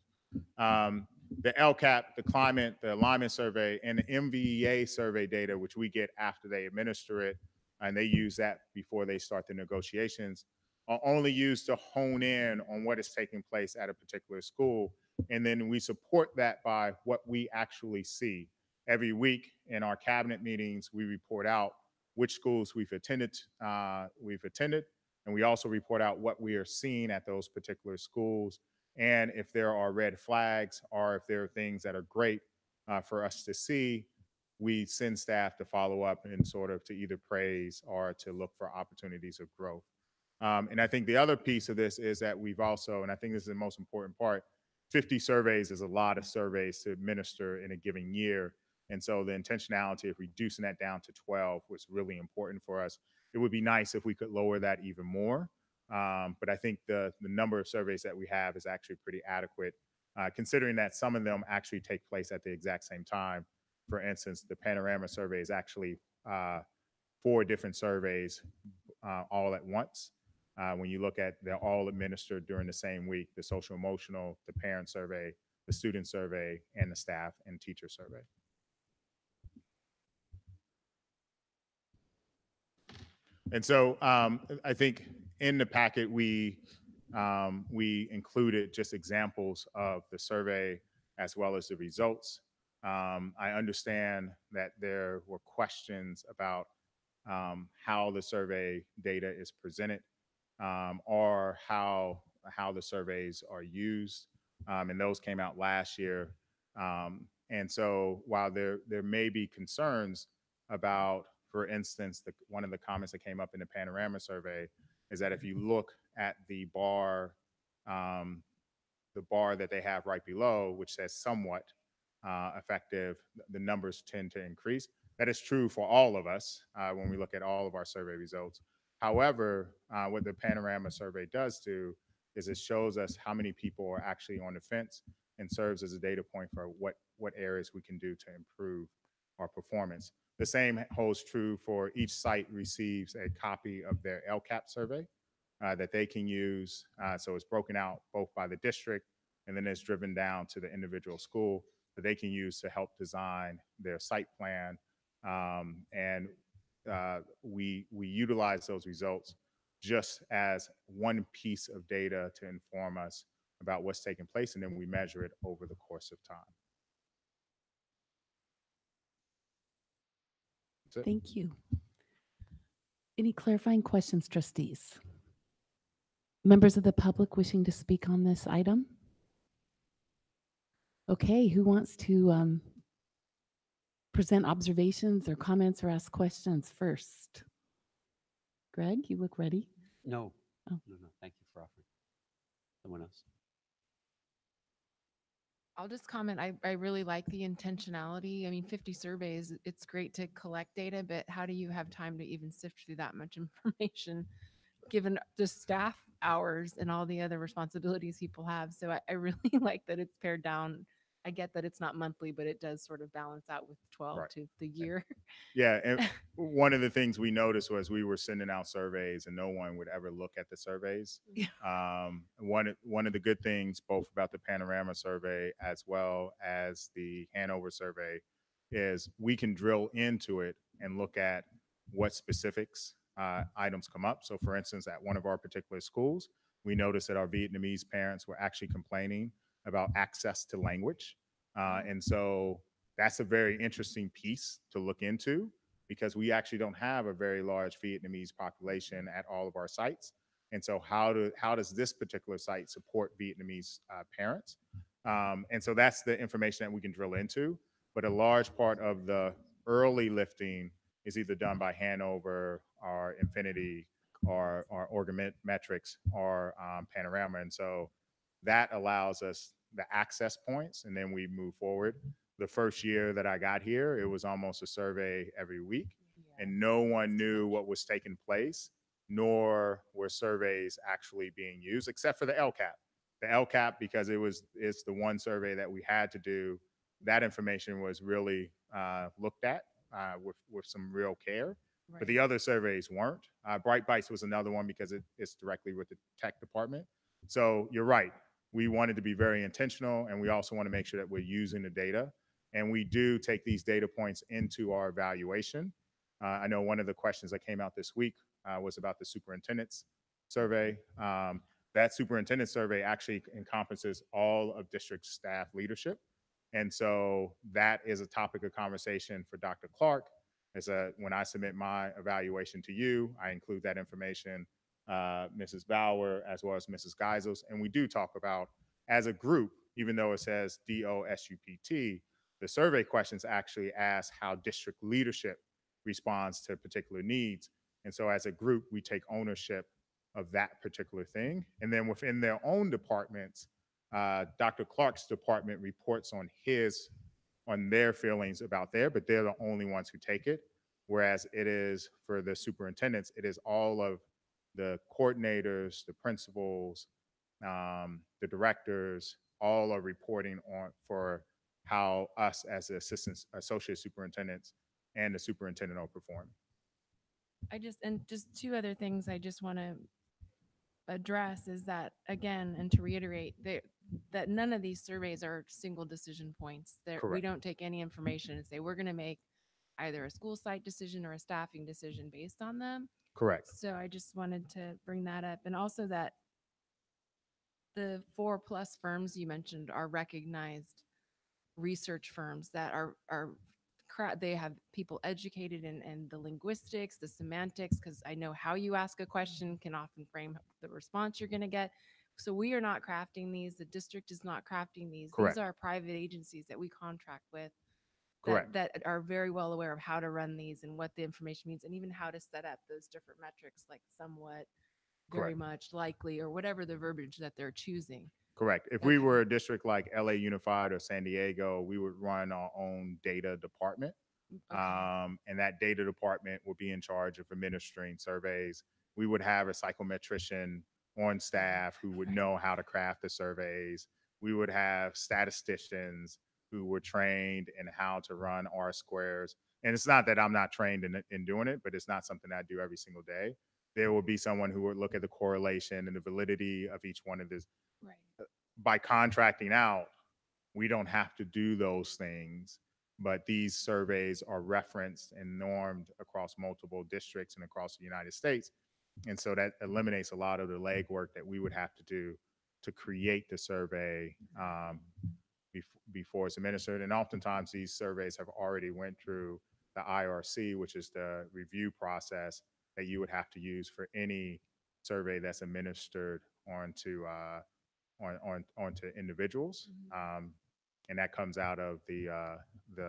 The LCAP, the climate, the alignment survey, and the MVEA survey data, which we get after they administer it, and they use that before they start the negotiations, are only used to hone in on what is taking place at a particular school. And then we support that by what we actually see. Every week in our cabinet meetings, we report out which schools we've attended, and we also report out what we are seeing at those particular schools, and if there are red flags or if there are things that are great for us to see, we send staff to follow up and sort of to either praise or to look for opportunities of growth. And I think the other piece of this is that we've also, and I think this is the most important part, 50 surveys is a lot of surveys to administer in a given year. And so the intentionality of reducing that down to 12 was really important for us. It would be nice if we could lower that even more. But I think the number of surveys that we have is actually pretty adequate, considering that some of them actually take place at the exact same time. For instance, the Panorama survey is actually 4 different surveys all at once. When you look at, they're all administered during the same week: the social emotional, the parent survey, the student survey, and the staff and teacher survey. And so I think in the packet, we included just examples of the survey as well as the results. I understand that there were questions about how the survey data is presented or how the surveys are used. And those came out last year. And so while there may be concerns about, for instance, one of the comments that came up in the Panorama survey is that if you look at the bar that they have right below, which says somewhat effective, the numbers tend to increase. That is true for all of us when we look at all of our survey results. However, what the Panorama survey does do is it shows us how many people are actually on the fence and serves as a data point for what areas we can do to improve our performance. The same holds true for each site receives a copy of their LCAP survey that they can use. So it's broken out both by the district, and then it's driven down to the individual school that they can use to help design their site plan. And we utilize those results just as one piece of data to inform us about what's taking place, and then we measure it over the course of time. Thank you. Any clarifying questions, trustees? Members of the public wishing to speak on this item? Okay, who wants to present observations or comments or ask questions first? Greg, you look ready. No. Oh. No. Thank you for offering. Someone else. I'll just comment, I really like the intentionality. I mean, 50 surveys, it's great to collect data, but how do you have time to even sift through that much information given the staff hours and all the other responsibilities people have? So I really like that it's pared down. I get that it's not monthly, but it does sort of balance out with 12 Right. to the year. Yeah, and one of the things we noticed was we were sending out surveys and no one would ever look at the surveys. Yeah. One of the good things both about the Panorama survey as well as the Hanover survey is we can drill into it and look at what specifics items come up. So for instance, at one of our particular schools, we noticed that our Vietnamese parents were actually complaining about access to language. And so that's a very interesting piece to look into because we actually don't have a very large Vietnamese population at all of our sites. And so how does this particular site support Vietnamese parents? And so that's the information that we can drill into. But a large part of the early lifting is either done by Hanover or Infinity or Metrics or Panorama. And so that allows us the access points, and then we move forward. The first year that I got here, it was almost a survey every week, and no one knew what was taking place, nor were surveys actually being used, except for the LCAP. The LCAP, because it's the one survey that we had to do, that information was really looked at with some real care. But the other surveys weren't. Bright Bites was another one because it's directly with the tech department. So you're right. We wanted to be very intentional, and we also want to make sure that we're using the data. And we do take these data points into our evaluation. I know one of the questions that came out this week was about the superintendent's survey. That superintendent survey actually encompasses all of district staff leadership. And so that is a topic of conversation for Dr. Clark. When I submit my evaluation to you, I include that information, Mrs. Bauer, as well as Mrs. Geisels. And we do talk about, as a group, even though it says DOSUPT, the survey questions actually ask how district leadership responds to particular needs. And so as a group, we take ownership of that particular thing. And then within their own departments, Dr. Clark's department reports on their feelings about but they're the only ones who take it. Whereas it is for the superintendents, it is all of the coordinators, the principals, the directors, all are reporting on for how us as the associate superintendents and the superintendent are performing. Just two other things I just want to address is that, again, and to reiterate, that none of these surveys are single decision points. We Correct. don't take any information and say we're going to make either a school site decision or a staffing decision based on them. Correct. So I just wanted to bring that up. And also that the 4+ firms you mentioned are recognized research firms that they have people educated in the linguistics, the semantics, because I know how you ask a question can often frame the response you're going to get. So we are not crafting these. The district is not crafting these. Correct. These are private agencies that we contract with Correct. that are very well aware of how to run these and what the information means, and even how to set up those different metrics, like somewhat, very Correct. much, likely, or whatever the verbiage that they're choosing. Correct. If we were a district like LA Unified or San Diego, we would run our own data department. And that data department would be in charge of administering surveys. We would have a psychometrician on staff who would know how to craft the surveys. We would have statisticians who were trained in how to run R squares. And it's not that I'm not trained in doing it, but it's not something I do every single day. There will be someone who would look at the correlation and the validity of each one of these. Right. By contracting out, we don't have to do those things, but these surveys are referenced and normed across multiple districts and across the United States. And so that eliminates a lot of the legwork that we would have to do to create the survey before it's administered. And oftentimes these surveys have already went through the IRC, which is the review process that you would have to use for any survey that's administered onto individuals. And that comes out of the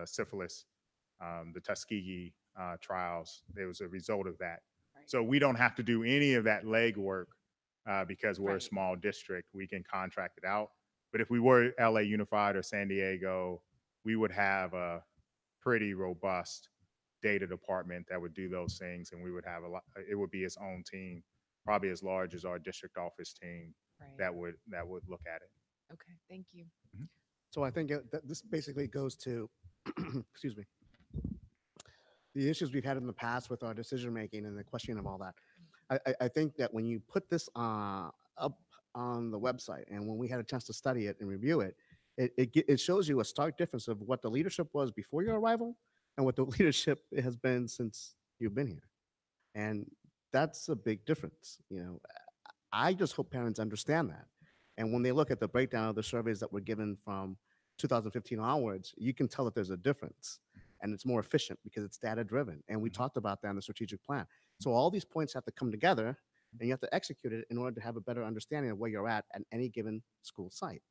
syphilis, the Tuskegee trials. There was a result of that. Right. So we don't have to do any of that legwork because we're a Right. small district. We can contract it out. But if we were LA Unified or San Diego, we would have a pretty robust data department that would do those things, and we would have it would be its own team, probably as large as our district office team Right. that would look at it. Okay. Thank you. So I think that this basically goes to, excuse me, the issues we've had in the past with our decision making and the questioning of all that. I think that when you put this up on the website and when we had a chance to study it and review it, it shows you a stark difference of what the leadership was before your arrival and what the leadership has been since you've been here. And that's a big difference. You know, I just hope parents understand that. And when they look at the breakdown of the surveys that were given from 2015 onwards, you can tell that there's a difference and it's more efficient because it's data driven. And we talked about that in the strategic plan. So all these points have to come together and you have to execute it in order to have a better understanding of where you're at any given school site.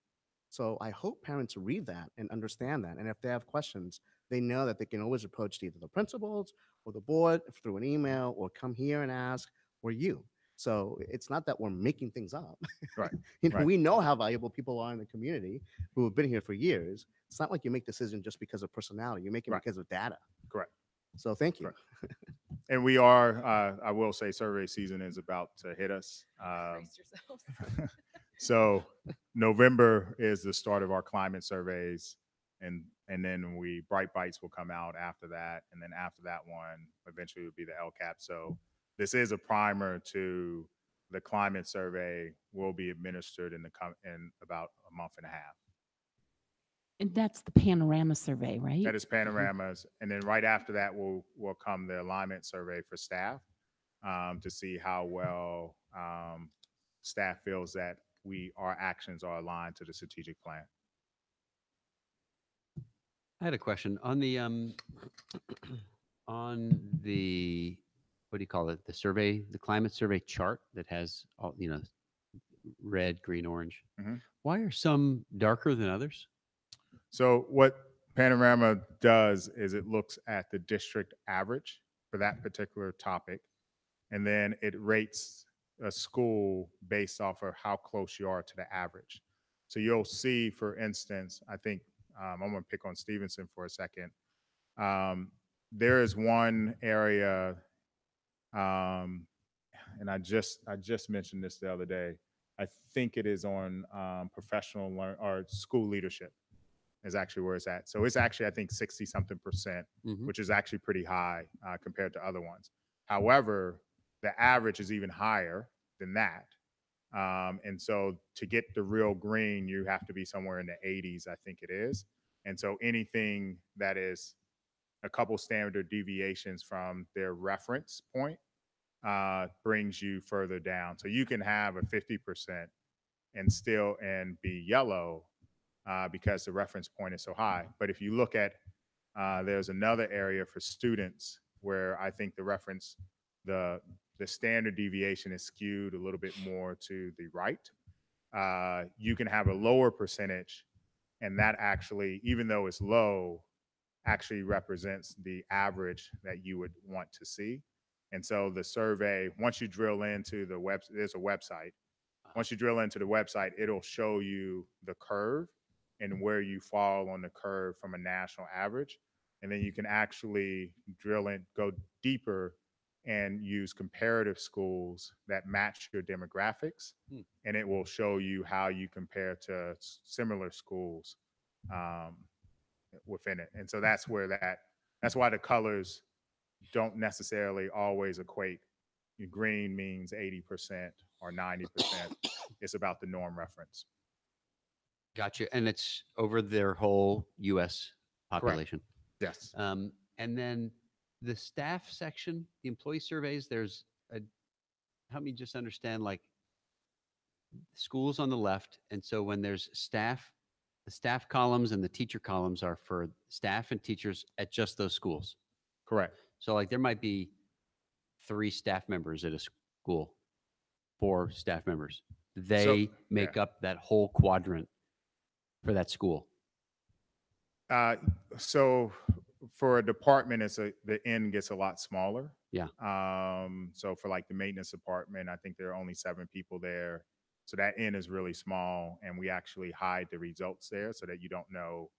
So I hope parents read that and understand that. And if they have questions, they know that they can always approach either the principals or the board through an email or come here and ask, or you. So it's not that we're making things up. Right, You know, right. we know how valuable people are in the community who have been here for years. It's not like you make decisions just because of personality. You make it Right. because of data. Correct. So thank you. Correct. And we are, I will say, survey season is about to hit us. Brace yourselves. So November is the start of our climate surveys, and then Bright Bites will come out after that, and then after that one, eventually would be the LCAP. So this is a primer to the climate survey. Will be administered in about a month and a half. And that's the panorama survey, right? That is panoramas, and then right after that will come the alignment survey for staff to see how well staff feels that our actions are aligned to the strategic plan. I had a question on the what do you call it? The survey, the climate survey chart that has all, red, green, orange. Mhm. Why are some darker than others? So what Panorama does is it looks at the district average for that particular topic, and then it rates a school based off of how close you are to the average. So you'll see, for instance, I think I'm going to pick on Stevenson for a second. There is one area, and I just mentioned this the other day. I think it is on professional or school leadership is actually where it's at. So it's actually, I think, 60 something percent, Mhm. which is actually pretty high compared to other ones. However, the average is even higher than that. And so to get the real green, you have to be somewhere in the 80s, I think it is. And so anything that is a couple standard deviations from their reference point brings you further down. So you can have a 50% and be yellow because the reference point is so high. But if you look at, there's another area for students where I think the standard deviation is skewed a little bit more to the right. You can have a lower percentage, and that actually, even though it's low, actually represents the average that you would want to see. And so the survey, once you drill into there's a website. Once you drill into the website, it'll show you the curve and where you fall on the curve from a national average. And then you can actually drill in, go deeper, and use comparative schools that match your demographics. And it will show you how you compare to similar schools within it. And so that's why the colors don't necessarily always equate. Green means 80% or 90%. It's about the norm reference. Gotcha. And it's over their whole U.S. population. Yes. And then the staff section, the employee surveys, help me just understand, like, schools on the left. And so when there's staff, the staff columns and the teacher columns are for staff and teachers at just those schools. Correct. So like there might be 3 staff members at a school, 4 staff members. They make up that whole quadrant for that school. So for a department, the N gets a lot smaller. Yeah. So for like the maintenance department, I think there are only 7 people there. So that N is really small, and we actually hide the results there so that you don't know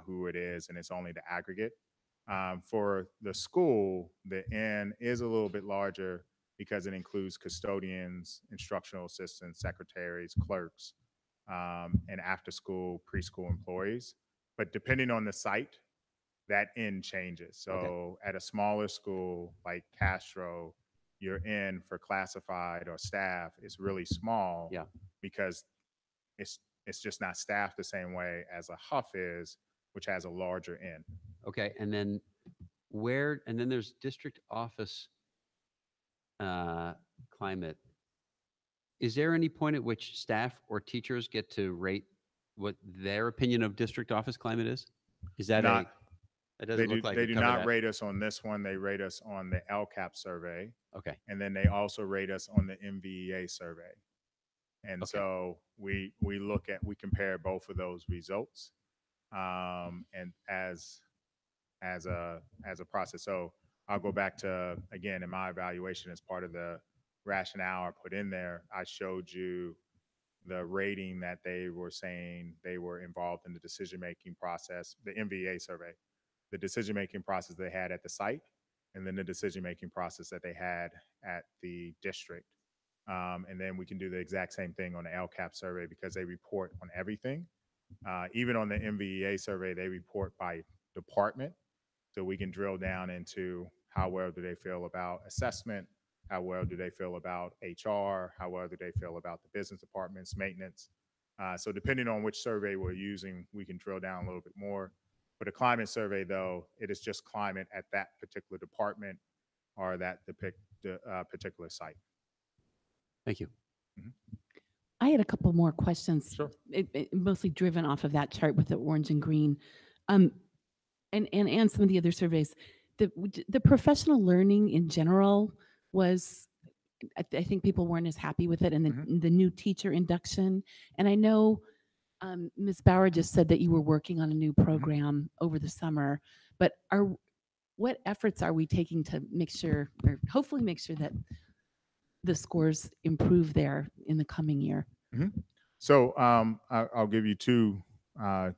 who it is, and it's only the aggregate. For the school, the N is a little bit larger because it includes custodians, instructional assistants, secretaries, clerks, and after-school, preschool employees. But depending on the site, that N changes. So at a smaller school like Castro, your N for classified or staff is really small. Yeah. Because it's just not staffed the same way as a Huff is, which has a larger N. Okay. And then there's district office climate. Is there any point at which staff or teachers get to rate what their opinion of district office climate is? Is that it doesn't look like they we do cover not that. rate us on this one. They rate us on the LCAP survey. Okay. And then they also rate us on the MVEA survey. And so we compare both of those results. And as as a process. So I'll go back to, again, in my evaluation, as part of the rationale I put in there, I showed you the rating that they were saying they were involved in the decision-making process, the MVA survey, the decision-making process they had at the site, and then the decision-making process that they had at the district. And then we can do the exact same thing on the LCAP survey because they report on everything. Even on the MVEA survey, they report by department. So we can drill down into how well do they feel about assessment, how well do they feel about HR, how well do they feel about the business departments, maintenance. So depending on which survey we're using, we can drill down a little bit more. For the climate survey, though, it is just climate at that particular department or that particular site. Thank you. I had a couple more questions. Sure. Mostly driven off of that chart with the orange and green, and some of the other surveys. The professional learning in general was, I think people weren't as happy with it, and the new teacher induction. And I know Ms. Bauer just said that you were working on a new program over the summer, but what efforts are we taking to make sure, or hopefully make sure, that the scores improve there in the coming year? So I'll give you two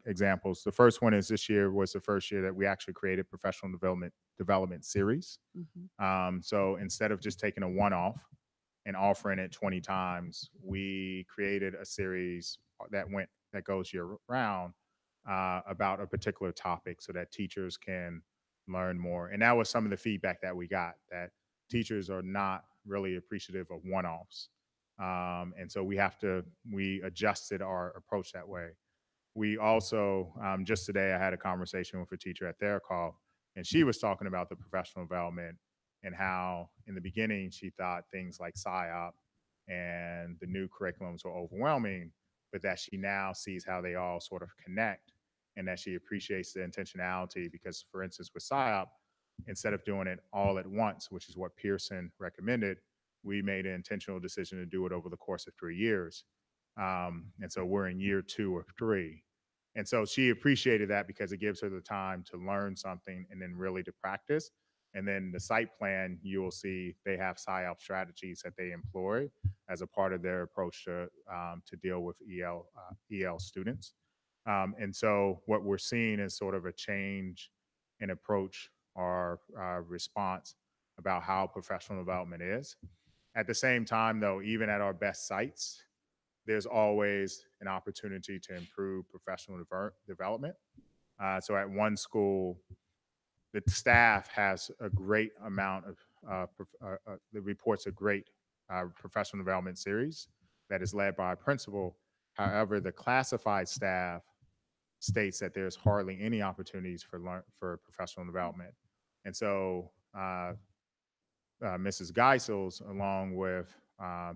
examples. The first one is this year was the first year that we actually created professional development series. So instead of just taking a one-off and offering it 20 times, we created a series that goes year round about a particular topic so that teachers can learn more. And that was some of the feedback that we got, that teachers are not really appreciative of one-offs. And so we adjusted our approach that way. We also, just today, I had a conversation with a teacher at TheraCall, and she was talking about the professional development and how in the beginning she thought things like PSYOP and the new curriculums were overwhelming, but that she now sees how they all sort of connect and that she appreciates the intentionality because, for instance, with PSYOP, instead of doing it all at once, which is what Pearson recommended, we made an intentional decision to do it over the course of 3 years. And so we're in year 2 or 3. And so she appreciated that because it gives her the time to learn something and then really to practice. And then the site plan, you will see they have PSYOP strategies that they employ as a part of their approach to deal with EL students. And so what we're seeing is sort of a change in approach or response about how professional development is. At the same time, though, even at our best sites, there's always an opportunity to improve professional development. So at one school, the staff has a great amount of, reports a great professional development series that is led by a principal. However, the classified staff states that there's hardly any opportunities for professional development. And so Mrs. Geisels, along with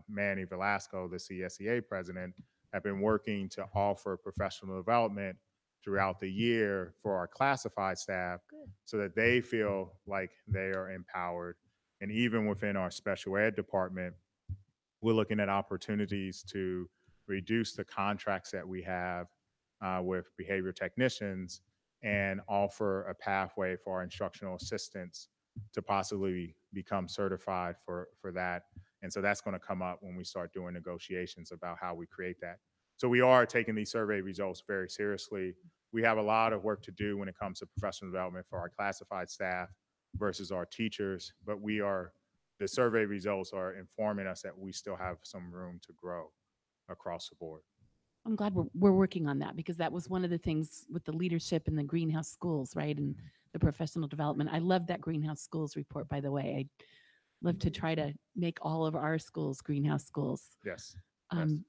Manny Velasco, the CSEA president, have been working to offer professional development throughout the year for our classified staff so that they feel like they are empowered. And even within our special ed department, we're looking at opportunities to reduce the contracts that we have with behavior technicians and offer a pathway for our instructional assistants to possibly become certified for that. And so that's going to come up when we start doing negotiations about how we create that. So we are taking these survey results very seriously. We have a lot of work to do when it comes to professional development for our classified staff versus our teachers, but the survey results are informing us that we still have some room to grow across the board. I'm glad we're working on that, because that was one of the things with the leadership in the greenhouse schools, right? And the professional development. I love that greenhouse schools report, by the way. I love to try to make all of our schools greenhouse schools. Yes. And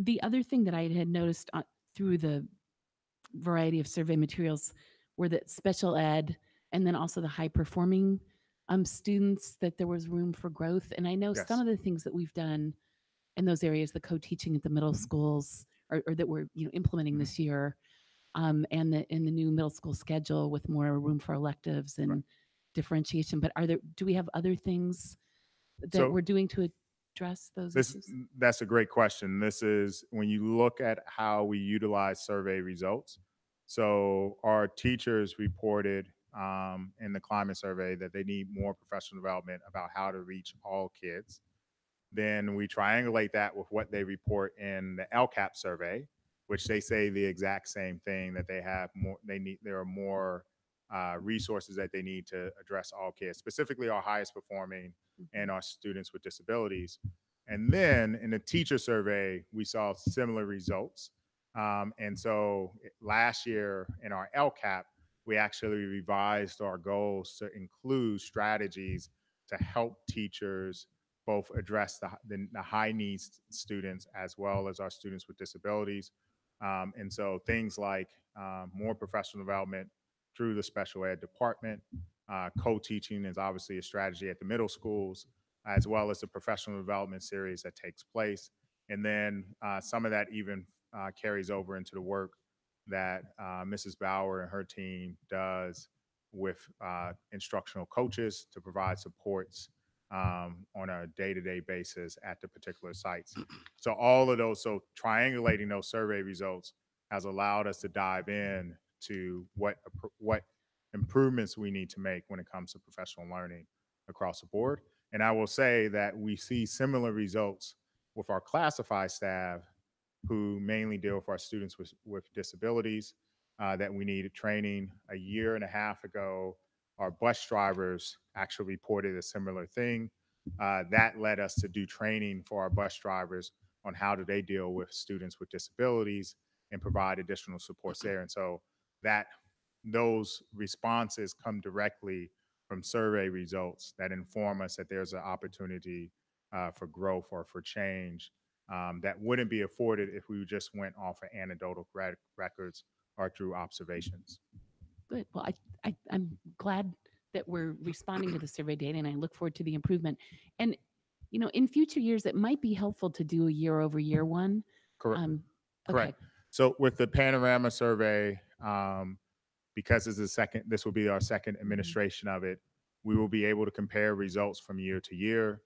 the other thing that I had noticed through the variety of survey materials were that special ed and then also the high performing students, that there was room for growth. And I know some of the things that we've done in those areas, the co-teaching at the middle schools, or that we're implementing this year, and in the new middle school schedule with more room for electives and differentiation. But do we have other things that we're doing to address those issues? That's a great question. This is when you look at how we utilize survey results. So our teachers reported in the climate survey that they need more professional development about how to reach all kids. Then we triangulate that with what they report in the LCAP survey, which they say the exact same thing, that they have more, there are more resources that they need to address all kids, specifically our highest performing and our students with disabilities. And then in the teacher survey, we saw similar results. And so last year in our LCAP, we actually revised our goals to include strategies to help teachers both address the high needs students as well as our students with disabilities. And so things like more professional development through the special ed department, co-teaching is obviously a strategy at the middle schools, as well as the professional development series that takes place. And then some of that even carries over into the work that Mrs. Bauer and her team does with instructional coaches to provide supports on a day-to-day basis at the particular sites. So all of those, so triangulating those survey results has allowed us to dive in to what improvements we need to make when it comes to professional learning across the board. And I will say that we see similar results with our classified staff, who mainly deal with our students with disabilities, that we needed training. A year and a half ago, our bus drivers actually reported a similar thing. That led us to do training for our bus drivers on how do they deal with students with disabilities and provide additional supports there. And so those responses come directly from survey results that inform us that there's an opportunity for growth or for change that wouldn't be afforded if we just went off of anecdotal records or through observations. Good. Well, I'm glad that we're responding to the survey data, and I look forward to the improvement. And, you know, in future years, it might be helpful to do a year-over-year one. Correct. Okay. Correct. So with the Panorama survey, because this will be our second administration of it, we will be able to compare results from year to year.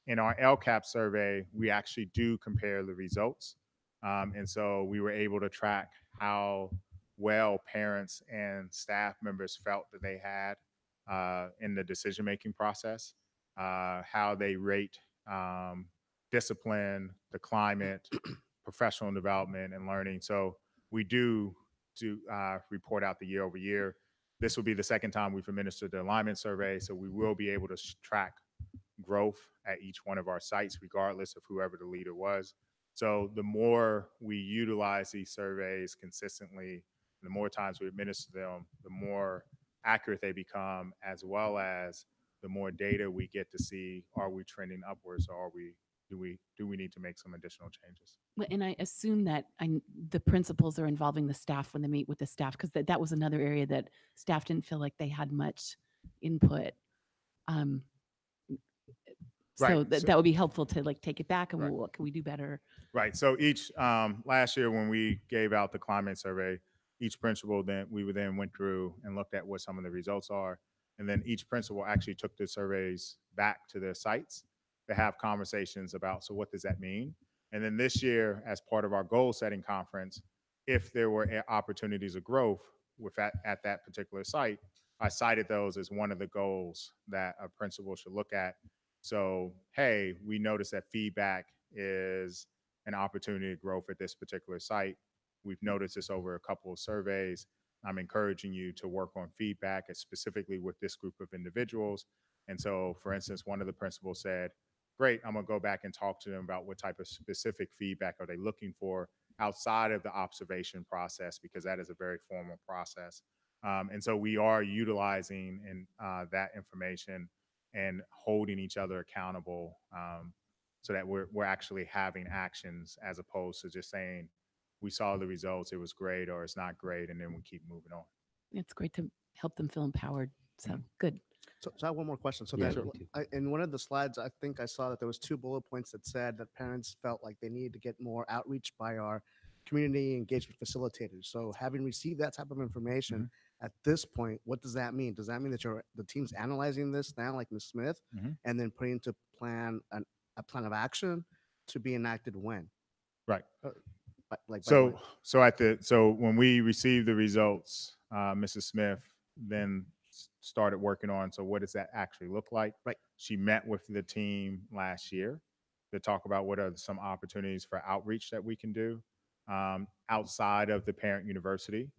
In our LCAP survey, we actually do compare the results. And so we were able to track how well parents and staff members felt that they had in the decision-making process, how they rate discipline, the climate, professional development, and learning. So we do report out the year over year. This will be the second time we've administered the alignment survey, so we will be able to track growth at each one of our sites, regardless of whoever the leader was. So the more we utilize these surveys consistently, the more times we administer them, the more accurate they become, as well as the more data we get to see, are we trending upwards, or do we need to make some additional changes? Well, and I assume that the principals are involving the staff when they meet with the staff, because that was another area that staff didn't feel like they had much input. So Right. that would be helpful to like take it back and Right. what can we do better? Right. So each last year when we gave out the climate survey, each principal then went through and looked at what some of the results are, and then each principal actually took the surveys back to their sites to have conversations about, so what does that mean? And then this year, as part of our goal setting conference, if there were opportunities of growth at that particular site, I cited those as one of the goals that a principal should look at. So, hey, we noticed that feedback is an opportunity to growth at this particular site. We've noticed this over a couple of surveys. I'm encouraging you to work on feedback, specifically with this group of individuals. And so, for instance, one of the principals said, great, I'm gonna go back and talk to them about what type of specific feedback are they looking for outside of the observation process, because that is a very formal process. And so we are utilizing that information and holding each other accountable, so that we're actually having actions, as opposed to just saying, we saw the results, it was great, or it's not great, and then we keep moving on. It's great to help them feel empowered. So good. So I have one more question. So Yeah, that me too. in one of the slides, I think I saw that there was 2 bullet points that said that parents felt like they needed to get more outreach by our community engagement facilitators. So having received that type of information at this point, what does that mean? Does that mean that the team's analyzing this now, like Ms. Smith, and then putting into a plan of action to be enacted when? Right. By So when? so when we received the results, Mrs. Smith then started working on, so what does that actually look like? Right. She met with the team last year to talk about what are some opportunities for outreach that we can do outside of the parent university.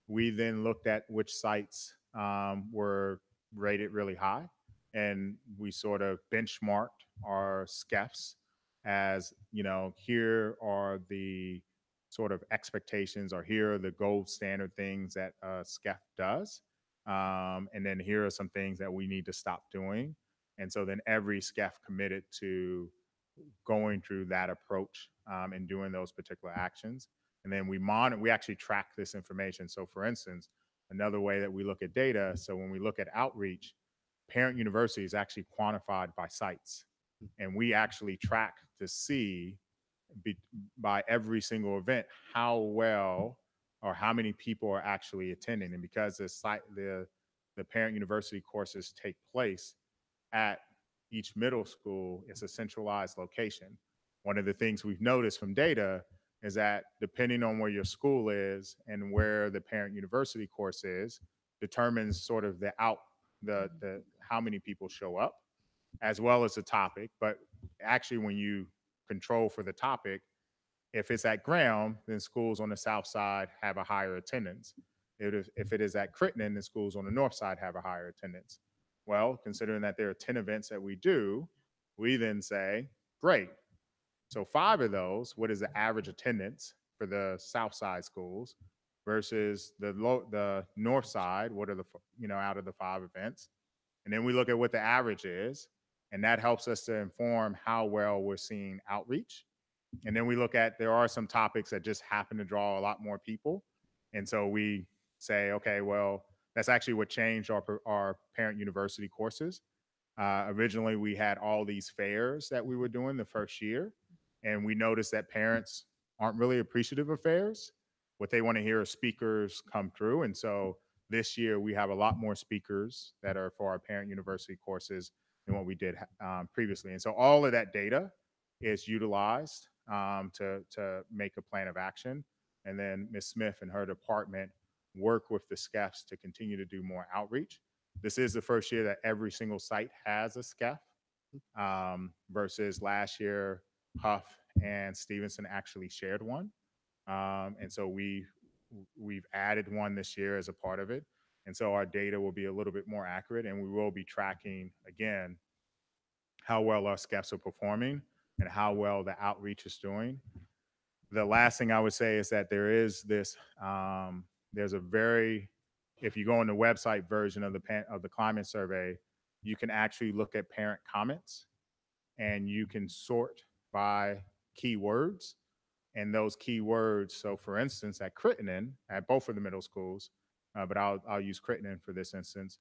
We then looked at which sites were rated really high, and we sort of benchmarked our SCEFs as, you know, here are the sort of expectations, or here are the gold standard things that SCEF does. And then here are some things that we need to stop doing. And so then every SCEF committed to going through that approach and doing those particular actions. And then we actually track this information. So for instance, another way that we look at data, so when we look at outreach, parent university is actually quantified by sites. And we actually track to see by every single event how well or how many people are actually attending. And because the parent university courses take place at each middle school, it's a centralized location. One of the things we've noticed from data is that depending on where your school is and where the parent university course is, determines sort of the how many people show up, as well as the topic. But actually, when you control for the topic, if it's at Graham, then schools on the south side have a higher attendance. If it is at Crittenden, then schools on the north side have a higher attendance. Well, considering that there are 10 events that we do, we then say, great. So 5 of those, what is the average attendance for the south side schools versus the north side? What are the, out of the 5 events? And then we look at what the average is, and that helps us to inform how well we're seeing outreach. And then we look at, there are some topics that just happen to draw a lot more people. And so we say, okay, well, that's actually what changed our parent university courses. Originally, we had all these fairs that we were doing the first year, and we noticed that parents aren't really appreciative of fairs. What they want to hear is speakers come through. And so this year, we have a lot more speakers that are for our parent university courses than what we did previously. And so all of that data is utilized to make a plan of action. And then Ms. Smith and her department work with the SCEFs to continue to do more outreach. This is the first year that every single site has a SCEF versus last year, Huff and Stevenson actually shared one. And so we've added one this year as a part of it. And so our data will be a little bit more accurate, and we will be tracking, again, how well our SCEFs are performing and how well the outreach is doing. The last thing I would say is that there is this, there's a very, if you go on the website version of the climate survey, you can actually look at parent comments, and you can sort by keywords. And those keywords, so for instance, at Crittenden, at both of the middle schools, but I'll use Crittenden for this instance,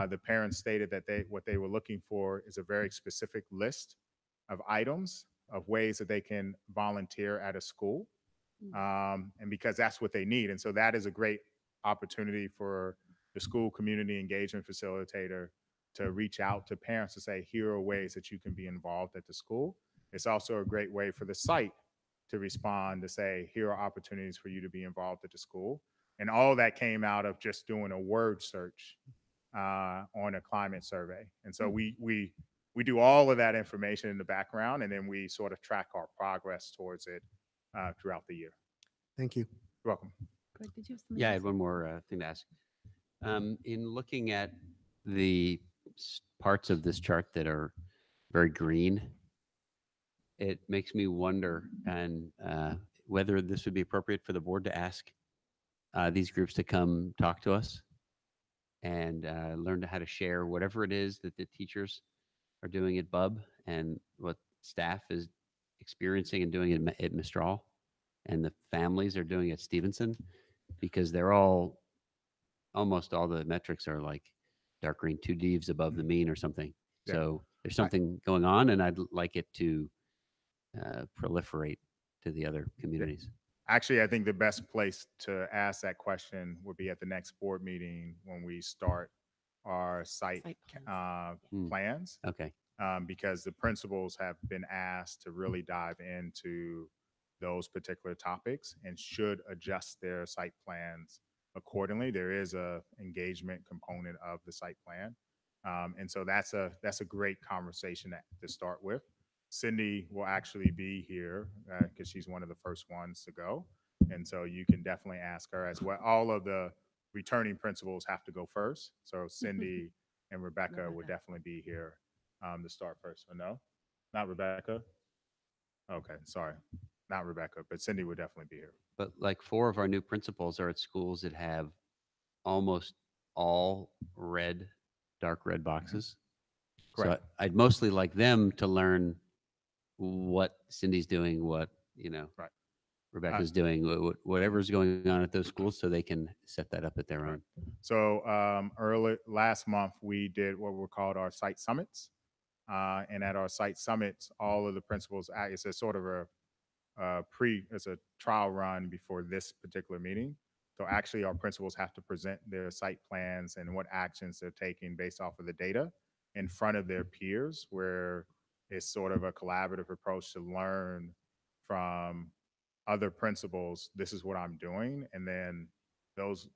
the parents stated that what they were looking for is a very specific list of items, of ways that they can volunteer at a school, and because that's what they need. And so that is a great opportunity for the school community engagement facilitator to reach out to parents to say, here are ways that you can be involved at the school. It's also a great way for the site to respond to say, here are opportunities for you to be involved at the school. And all that came out of just doing a word search on a climate survey. And so we do all of that information in the background, and then we sort of track our progress towards it throughout the year. Thank you. You're welcome. Greg, did you have something Yeah, I to had say? one more thing to ask. In looking at the parts of this chart that are very green, it makes me wonder and whether this would be appropriate for the board to ask these groups to come talk to us and learn how to share whatever it is that the teachers are doing at Bub and what staff is experiencing and doing at Mistral, and the families are doing at Stevenson, because they're all, almost all the metrics are like dark green, 2 divs above the mean or something. Yeah. So there's something going on, and I'd like it to proliferate to the other communities. Actually, I think the best place to ask that question would be at the next board meeting when we start our site Site plans. plans, Okay. because the principals have been asked to really dive into those particular topics and should adjust their site plans accordingly. There is a engagement component of the site plan. And so that's a great conversation to start with. Cindy will actually be here because she's one of the first ones to go. And so you can definitely ask her as well. All of the returning principals have to go first. So Cindy and Rebecca would definitely be here to start first. Or no? Not Rebecca? Okay, sorry. Not Rebecca, but Cindy would definitely be here. But like 4 of our new principals are at schools that have almost all red, dark red boxes. So Correct. I'd mostly like them to learn what Cindy's doing, what, Right. Rebecca's doing, whatever's going on at those schools, so they can set that up at their Right. own. So last month, we did what were called our site summits. And at our site summits, all of the principals, it's a sort of it's a trial run before this particular meeting. So actually our principals have to present their site plans and what actions they're taking based off of the data in front of their peers, where it's sort of a collaborative approach to learn from other principals. This is what I'm doing. And then those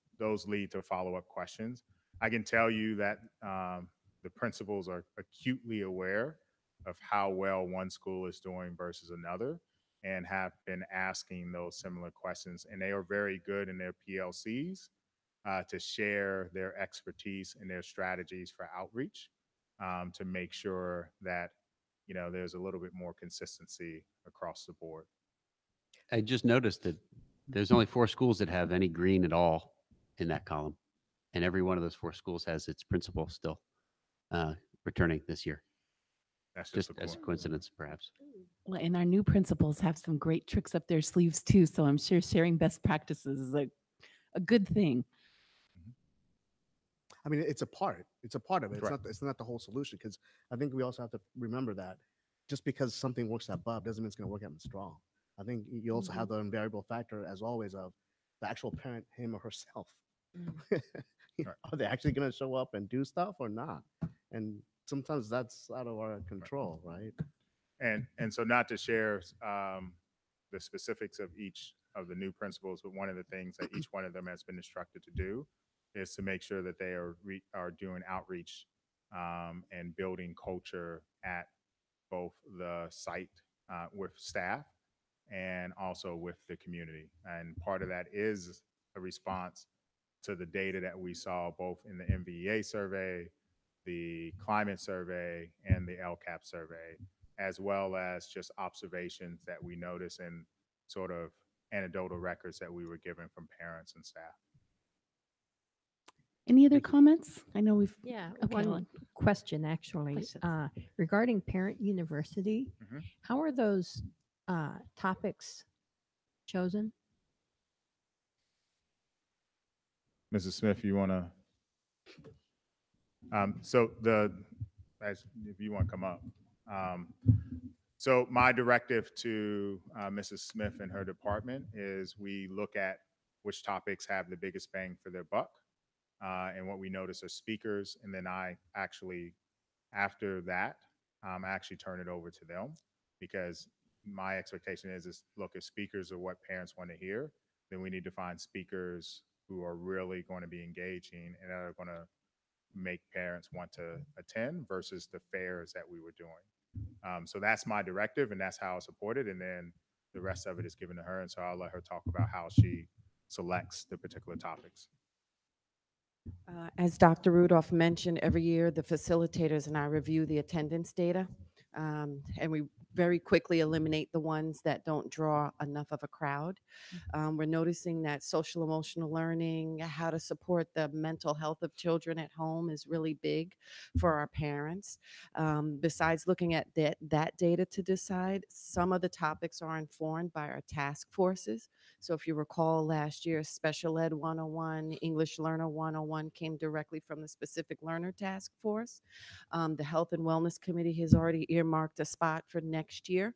lead to follow-up questions. I can tell you that the principals are acutely aware of how well one school is doing versus another, and have been asking those similar questions. And they are very good in their PLCs to share their expertise and their strategies for outreach to make sure that there's a little bit more consistency across the board. I just noticed that there's only 4 schools that have any green at all in that column. And every one of those 4 schools has its principal still returning this year. That's Just just as a coincidence, perhaps. Well, and our new principals have some great tricks up their sleeves too. So I'm sure sharing best practices is a good thing. I mean, it's a part. It's a part of it. Correct. It's not the whole solution, because I think we also have to remember that just because something works at Bub doesn't mean it's going to work at Strong. I think you also have the invariable factor, as always, of the actual parent, him or herself. Are they actually going to show up and do stuff or not? And sometimes that's out of our control, right? And so, not to share the specifics of each of the new principals, but one of the things that each one of them has been instructed to do is to make sure that they are doing outreach and building culture at both the site with staff and also with the community. And part of that is a response to the data that we saw both in the MVEA survey, the climate survey, and the LCAP survey, as well as just observations that we notice in sort of anecdotal records that we were given from parents and staff. Any other Thank you. comments? I know we've. Yeah, Okay, one Ellen. question actually. Questions. Regarding Parent University, Mhm. how are those topics chosen? Mrs. Smith, you want to? If you want to come up. So my directive to Mrs. Smith and her department is we look at which topics have the biggest bang for their buck. And what we notice are speakers. And then I actually, after that, I actually turn it over to them, because my expectation is look, if speakers are what parents want to hear, then we need to find speakers who are really going to be engaging and that are going to make parents want to attend versus the fairs that we were doing. So that's my directive, and that's how I support it. And then the rest of it is given to her. And so I'll let her talk about how she selects the particular topics. As Dr. Rudolph mentioned, every year the facilitators and I review the attendance data, and we very quickly eliminate the ones that don't draw enough of a crowd. We're noticing that social emotional learning, how to support the mental health of children at home is really big for our parents. Besides looking at that data to decide, some of the topics are informed by our task forces. So if you recall last year, Special Ed 101, English Learner 101 came directly from the Specific Learner Task Force. The Health and Wellness Committee has already earmarked a spot for next year.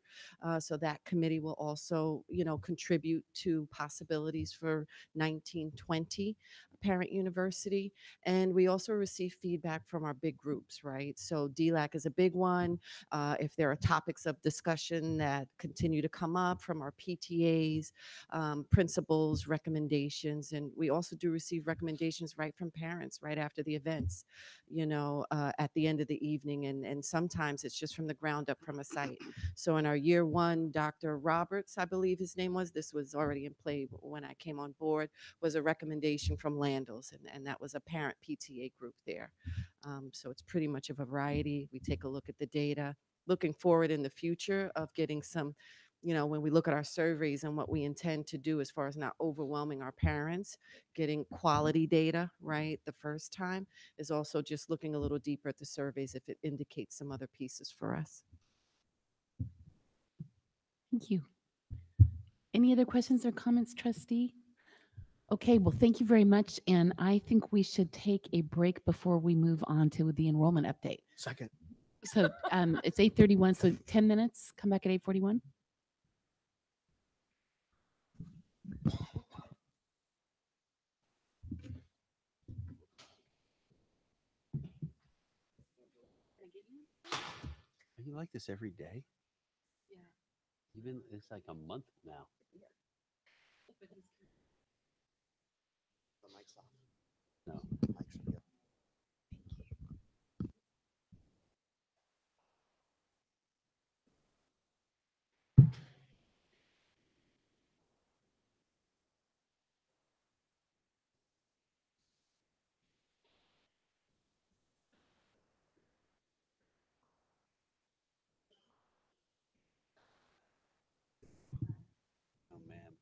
So that committee will also, contribute to possibilities for 1920. Parent University. And we also receive feedback from our big groups, right? So DLAC is a big one. If there are topics of discussion that continue to come up from our PTAs, principals, recommendations, and we also do receive recommendations right from parents right after the events, at the end of the evening. And sometimes it's just from the ground up from a site. So in our year one, Dr. Roberts, I believe his name was, this was already in play when I came on board, was a recommendation from Landos, and that was a parent PTA group there. So it's pretty much of a variety. We take a look at the data, looking forward in the future of getting some, when we look at our surveys and what we intend to do as far as not overwhelming our parents, getting quality data right the first time, is also just looking a little deeper at the surveys if it indicates some other pieces for us. Thank you. Any other questions or comments, trustee? Okay, well, thank you very much. And I think we should take a break before we move on to the enrollment update. Second. So it's 8:31, so 10 minutes. Come back at 8:41. Are you like this every day? Yeah. Even it's like a month now. The mic's off. No. The mic should be up. Oh man.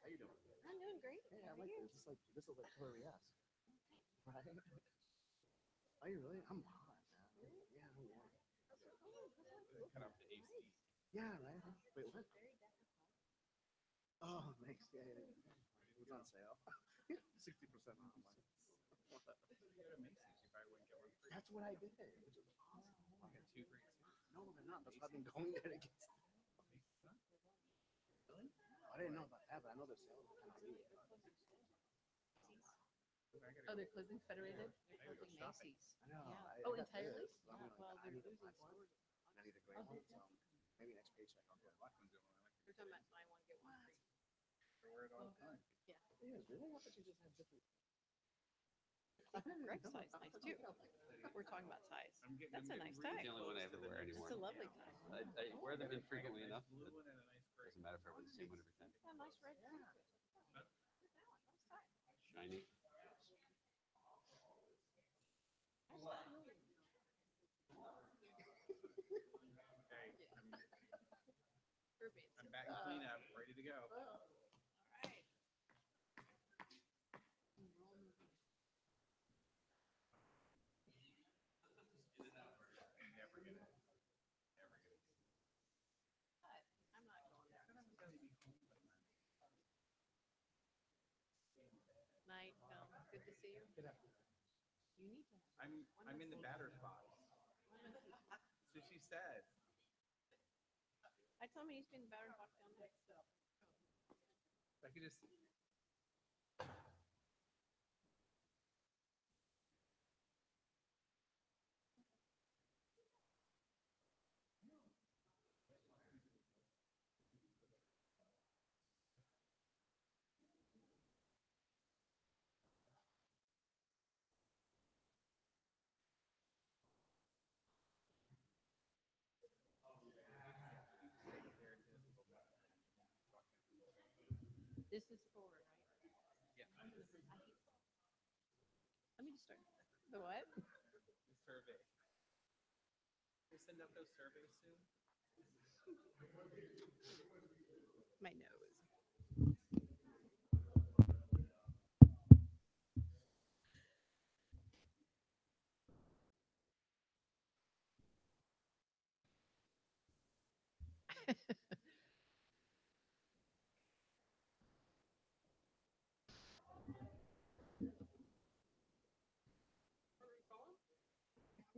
How you doing? I'm doing great. Yeah, How I are like you? this. This is like Hillary S. Right? Are you really? I'm hot, man. Yeah, I'm warm. Cut off the AC. Yeah, right. Wait, what? Oh, nice. Yeah, yeah. It was on sale. 60% off. Go to Macy's, you probably wouldn't get one free. That's what I did. Which is awesome. You get two free suits. No, they're not. That's why I've been going there to get stuff. Really? I didn't know about that, but I know their sales are kind of weird. Oh, they're closing Federated? They're closing Macy's. I know. Yeah. I Oh, got entirely? this, so I'm like, Well, I they're need to losing buy some. stores. And I need a gray one, so maybe next paycheck I'll get one. You're talking about buy one, get one free. They wear it all the time. Yeah, really? I thought you just had different. Greg's tie is nice too. We're talking about ties. That's a nice tie. The only one I ever wear anymore. It's a lovely tie. I wear them infrequently enough. But doesn't matter if I wear the same one every time. A nice red tie. Shiny. Okay, I'm back and clean up, ready to go. Never gonna. I'm not going there. Night, good to see you. You need to. I'm in the batter's box. So she said. I told him he's been better box down there. I could just. This is for, right? Yeah. Let me just start. The what? The survey. We send out those surveys soon. My nose.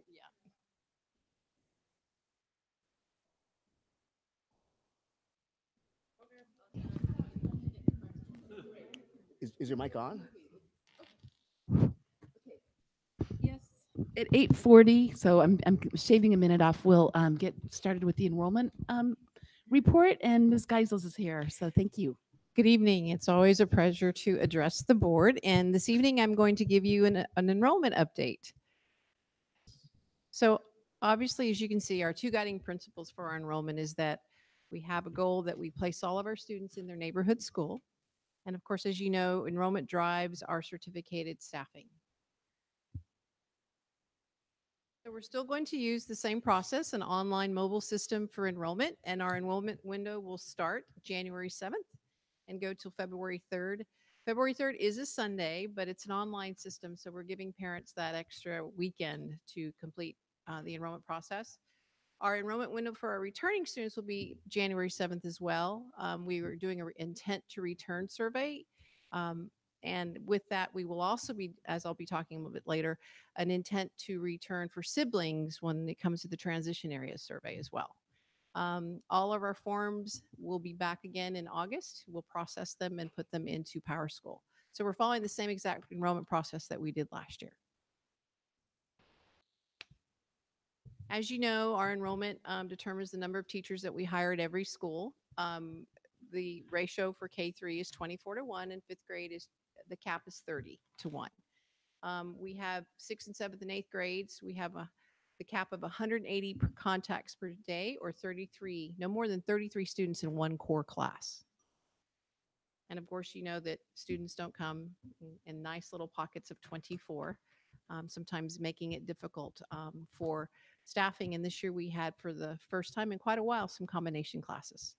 Yeah. Is your mic on? Yes. At 8:40, so I'm shaving a minute off. We'll get started with the enrollment report, and Ms. Geisels is here, so thank you. Good evening. It's always a pleasure to address the board. And this evening, I'm going to give you an enrollment update. So obviously, as you can see, our two guiding principles for our enrollment is that we have a goal that we place all of our students in their neighborhood school. And of course, as you know, enrollment drives our certificated staffing. So we're still going to use the same process, an online mobile system for enrollment, and our enrollment window will start January 7th and go till February 3rd. February 3rd is a Sunday, but it's an online system, so we're giving parents that extra weekend to complete the enrollment process. Our enrollment window for our returning students will be January 7th as well. We are doing an intent to return survey. And with that, we will also be, as I'll be talking a little bit later, an intent to return for siblings when it comes to the transition area survey as well. All of our forms will be back again in August. We'll process them and put them into PowerSchool. So we're following the same exact enrollment process that we did last year. As you know, our enrollment determines the number of teachers that we hire at every school. The ratio for K3 is 24:1, and fifth grade is the cap is 30:1. We have 6th and 7th and 8th grades. We have the cap of 180 contacts per day, or 33, no more than 33 students in one core class. And of course, you know that students don't come in nice little pockets of 24, sometimes making it difficult for staffing. And this year we had, for the first time in quite a while, some combination classes.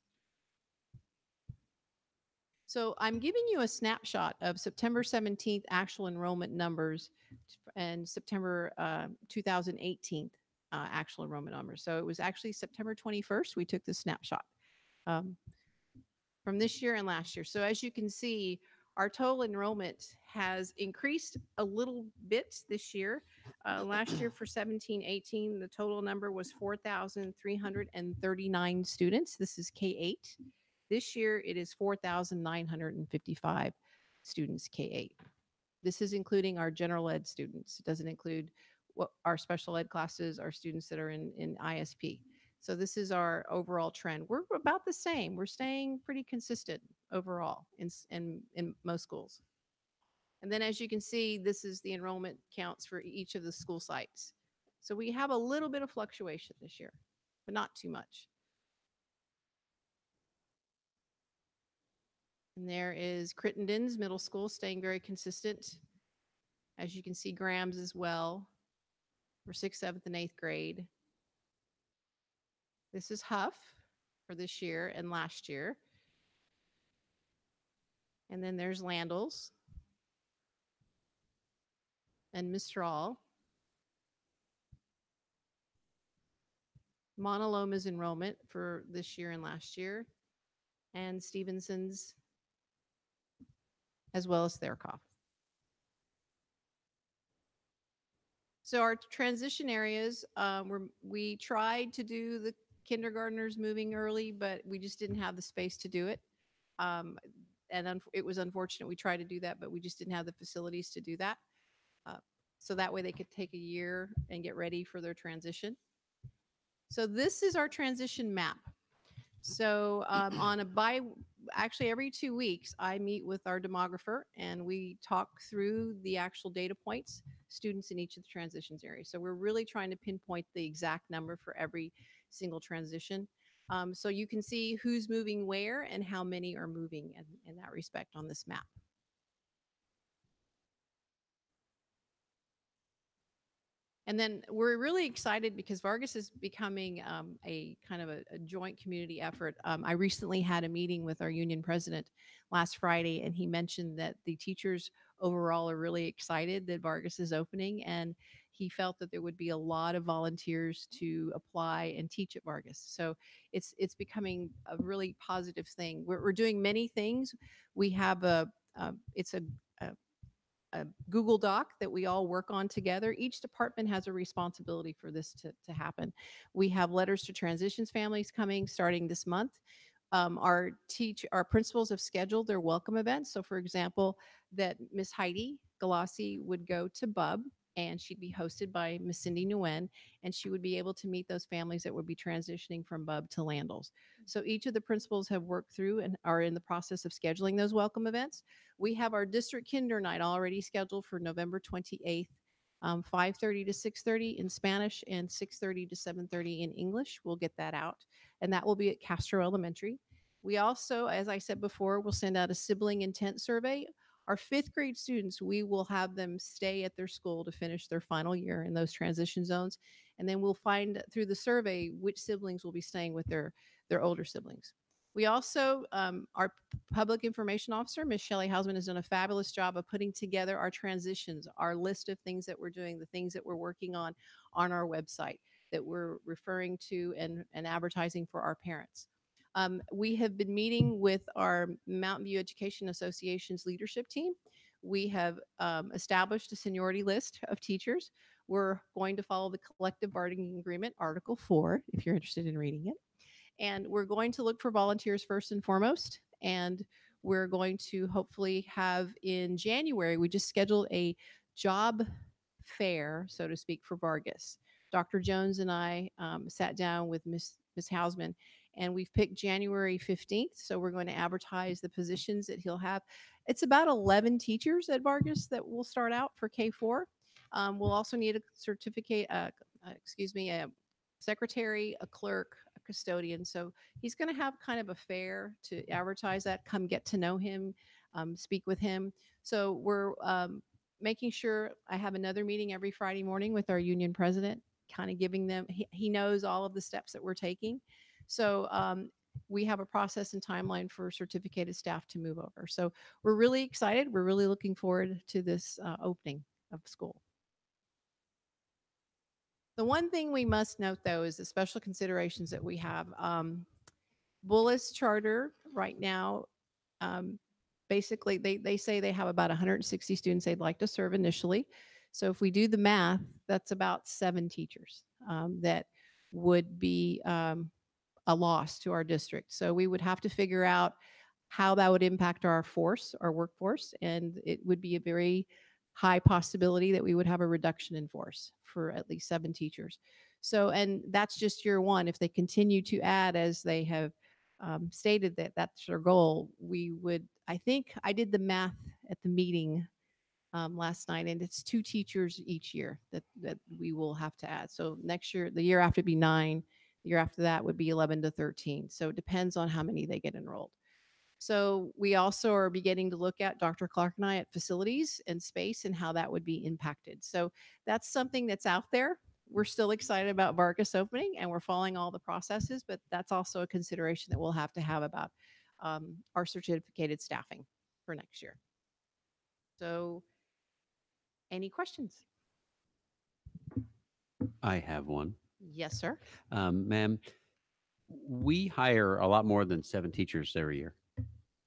So I'm giving you a snapshot of September 17th actual enrollment numbers and September 2018 actual enrollment numbers. So it was actually September 21st we took the snapshot um, from this year and last year. So as you can see, our total enrollment has increased a little bit this year. Last year for 17-18, the total number was 4,339 students. This is K-8. This year it is 4,955 students K-8. This is including our general ed students. It doesn't include what our special ed classes, our students that are in ISP. So this is our overall trend. We're about the same. We're staying pretty consistent overall in most schools. And then as you can see, this is the enrollment counts for each of the school sites. So we have a little bit of fluctuation this year, but not too much. And there is Crittenden's Middle School staying very consistent. As you can see, Graham's as well for 6th, 7th, and 8th grade. This is Huff for this year and last year. And then there's Landals and Mistral. Monaloma's enrollment for this year and last year. And Stevenson's as well as Therkoff. So our transition areas, we tried to do the kindergartners moving early, but we just didn't have the space to do it. It was unfortunate we tried to do that, but we just didn't have the facilities to do that. So that way they could take a year and get ready for their transition. So this is our transition map. So actually every 2 weeks, I meet with our demographer and we talk through the actual data points, students in each of the transitions areas. So we're really trying to pinpoint the exact number for every single transition. So you can see who's moving where and how many are moving in that respect on this map. And then we're really excited because Vargas is becoming a kind of a joint community effort. I recently had a meeting with our union president last Friday, and he mentioned that the teachers overall are really excited that Vargas is opening, and he felt that there would be a lot of volunteers to apply and teach at Vargas. So it's becoming a really positive thing. We're doing many things. We have a Google Doc that we all work on together. Each department has a responsibility for this to happen. We have letters to transitions families coming starting this month. Our principals have scheduled their welcome events. So for example, that Miss Heidi Galassi would go to BUB and she'd be hosted by Miss Cindy Nguyen, and she would be able to meet those families that would be transitioning from BUB to Landals. So each of the principals have worked through and are in the process of scheduling those welcome events. We have our district kinder night already scheduled for November 28th, 5:30 to 6:30 in Spanish and 6:30 to 7:30 in English. We'll get that out, and that will be at Castro Elementary. We also, as I said before, will send out a sibling intent survey. Our 5th grade students, we will have them stay at their school to finish their final year in those transition zones. And then we'll find through the survey which siblings will be staying with their older siblings. We also, our public information officer, Ms. Shelley Hausman, has done a fabulous job of putting together our transitions, our list of things that we're doing, the things that we're working on our website that we're referring to and advertising for our parents. We have been meeting with our Mountain View Education Association's leadership team. We have established a seniority list of teachers. We're going to follow the collective bargaining agreement, Article 4, if you're interested in reading it. And we're going to look for volunteers first and foremost. And we're going to hopefully have in January, we just scheduled a job fair, so to speak, for Vargas. Dr. Jones and I sat down with Ms. Hausman, and we've picked January 15th. So we're going to advertise the positions that he'll have. It's about 11 teachers at Vargas that will start out for K4. We'll also need a certificate, a secretary, a clerk, a custodian. So he's going to have kind of a fair to advertise that, come get to know him, speak with him. So we're making sure I have another meeting every Friday morning with our union president, kind of giving them, he knows all of the steps that we're taking. So we have a process and timeline for certificated staff to move over. So we're really excited. We're really looking forward to this opening of school. The one thing we must note, though, is the special considerations that we have. Bullis charter right now, basically, they say they have about 160 students they'd like to serve initially. So if we do the math, that's about 7 teachers that would be a loss to our district. So we would have to figure out how that would impact our force, our workforce, and it would be a very high possibility that we would have a reduction in force for at least 7 teachers. So, and that's just year one. If they continue to add as they have stated that that's their goal, we would, I think I did the math at the meeting last night, and it's 2 teachers each year that we will have to add. So next year, the year after would be 9, the year after that would be 11 to 13. So it depends on how many they get enrolled. So we also are beginning to look at, Dr. Clark and I, at facilities and space and how that would be impacted. So that's something that's out there. We're still excited about Vargas opening and we're following all the processes, but that's also a consideration that we'll have to have about our certificated staffing for next year. So any questions? I have one. Yes, sir. Ma'am, we hire a lot more than 7 teachers every year.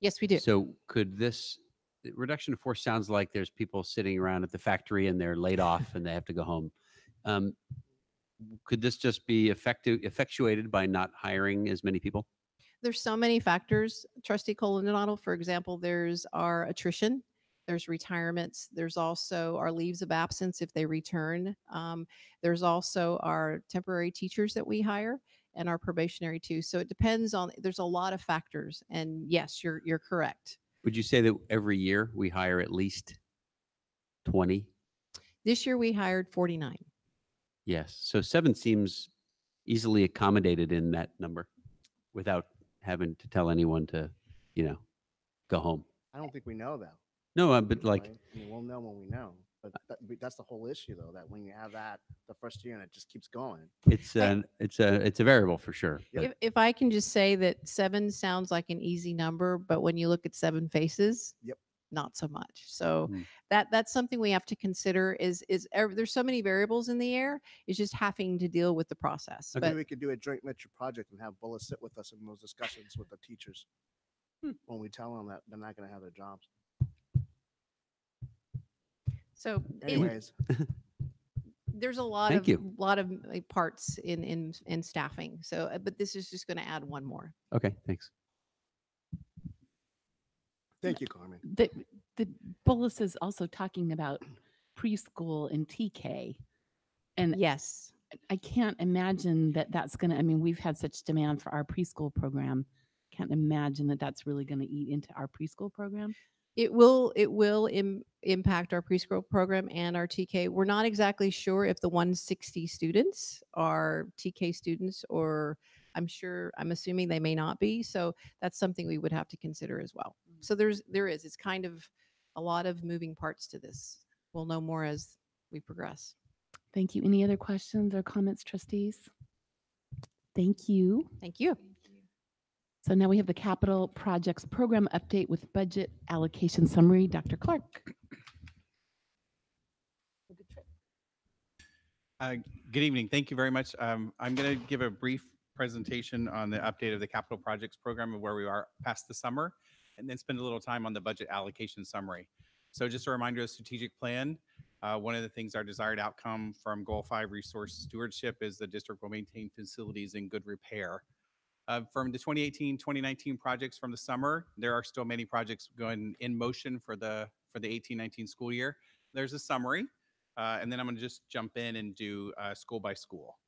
Yes, we do. So could this reduction of force sounds like there's people sitting around at the factory and they're laid off and they have to go home. Could this just be effectuated by not hiring as many people? There's so many factors, Trustee Colonado. For example, there's our attrition, there's retirements, there's also our leaves of absence if they return. There's also our temporary teachers that we hire and our probationary too. So it depends on, there's a lot of factors. And yes, you're correct. Would you say that every year we hire at least 20? This year we hired 49. Yes. So 7 seems easily accommodated in that number without having to tell anyone to, go home. I don't think we know though. No, but like, right? I mean, we'll know when we know. But that's the whole issue, though. That when you have that the first year and it just keeps going. it's a variable for sure. Yep. If I can just say that 7 sounds like an easy number, but when you look at 7 faces, Yep. not so much. So Mm. that's something we have to consider. Is there's so many variables in the air. It's just having to deal with the process. Okay. But Maybe we could do a joint venture project and have Bullis sit with us in those discussions with the teachers when we tell them that they're not going to have their jobs. so Anyways, there's a lot Thank of you. parts in staffing. So, but this is just going to add one more. Okay, thanks. thank you, Carmen. The Bullis is also talking about preschool and TK. And Yes. I can't imagine that that's going to, I mean, we've had such demand for our preschool program. Can't imagine that that's really going to eat into our preschool program. It will impact our preschool program and our TK. We're not exactly sure if the 160 students are TK students, or I'm assuming they may not be. So that's something we would have to consider as well. So it's kind of a lot of moving parts to this. We'll know more as we progress. Thank you. Any other questions or comments, trustees? Thank you. Thank you. So now we have the capital projects program update with budget allocation summary. Dr. Clark. Good evening. Thank you very much. I'm going to give a brief presentation on the update of the capital projects program and where we are past the summer, and then spend a little time on the budget allocation summary. So just a reminder of the strategic plan. One of the things, our desired outcome from Goal 5 resource stewardship, is the district will maintain facilities in good repair. From the 2018-2019 projects from the summer, there are still many projects going in motion for the 18-19 school year. There's a summary, and then I'm going to just jump in and do school by school.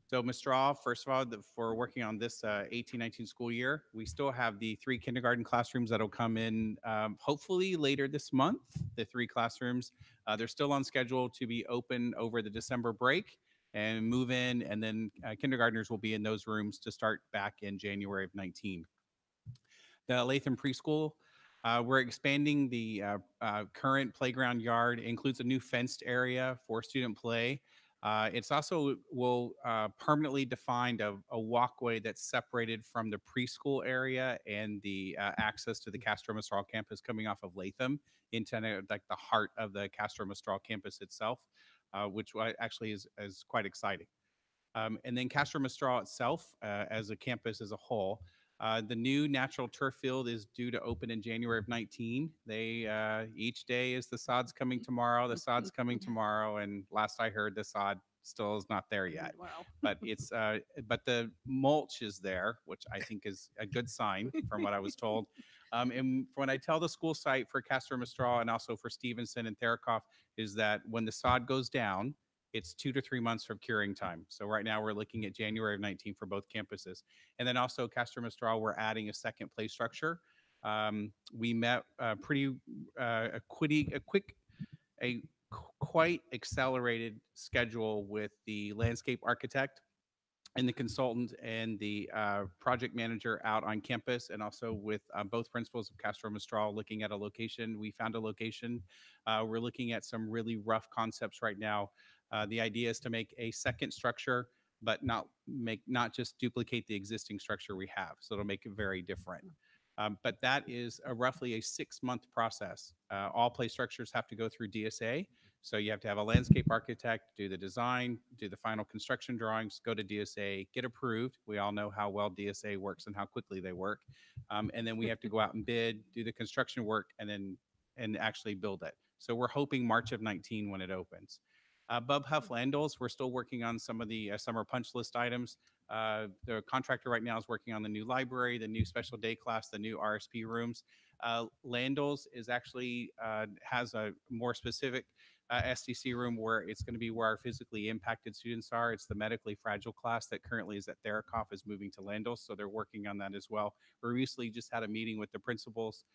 So Ms. Straw, first of all, for working on this 18-19 school year, we still have the 3 kindergarten classrooms that'll come in hopefully later this month. The 3 classrooms, they're still on schedule to be open over the December break and move in, and then kindergartners will be in those rooms to start back in January of 19. The Latham Preschool, we're expanding the current playground yard. It includes a new fenced area for student play. It's also will permanently define a walkway that's separated from the preschool area and the access to the Castro Mistral campus coming off of Latham into like the heart of the Castro Mistral campus itself, actually is quite exciting. And then Castro Mistral itself, as a campus as a whole, the new natural turf field is due to open in January of 19. Each day is the sod's coming tomorrow, the sod's coming tomorrow, and last I heard, the sod still is not there yet. Wow. But but the mulch is there, which I think is a good sign from what I was told. And when I tell the school site for Castro Mistral and also for Stevenson and Therakoff, is that when the sod goes down, it's 2 to 3 months from curing time. So right now we're looking at January of 19 for both campuses. And then also Castro Mistral, we're adding a second play structure. We met a quite accelerated schedule with the landscape architect and the consultant and the project manager out on campus, and also with both principals of Castro Mistral looking at a location. We found a location. We're looking at some really rough concepts right now. The idea is to make a second structure, but not just duplicate the existing structure we have. So it'll make it very different. But that is roughly a 6-month process. All play structures have to go through DSA. So you have to have a landscape architect do the design, do the final construction drawings, go to DSA, get approved. We all know how well DSA works and how quickly they work. And then we have to go out and bid, do the construction work, and actually build it. So we're hoping March of 19 when it opens. Bub Huff Landals, we're still working on some of the summer punch list items. The contractor right now is working on the new library, the new special day class, the new RSP rooms. Landals is actually has a more specific SDC room where it's going to be where our physically impacted students are. It's the medically fragile class that currently is at Therakoff is moving to Landals, so they're working on that as well. We recently just had a meeting with the principals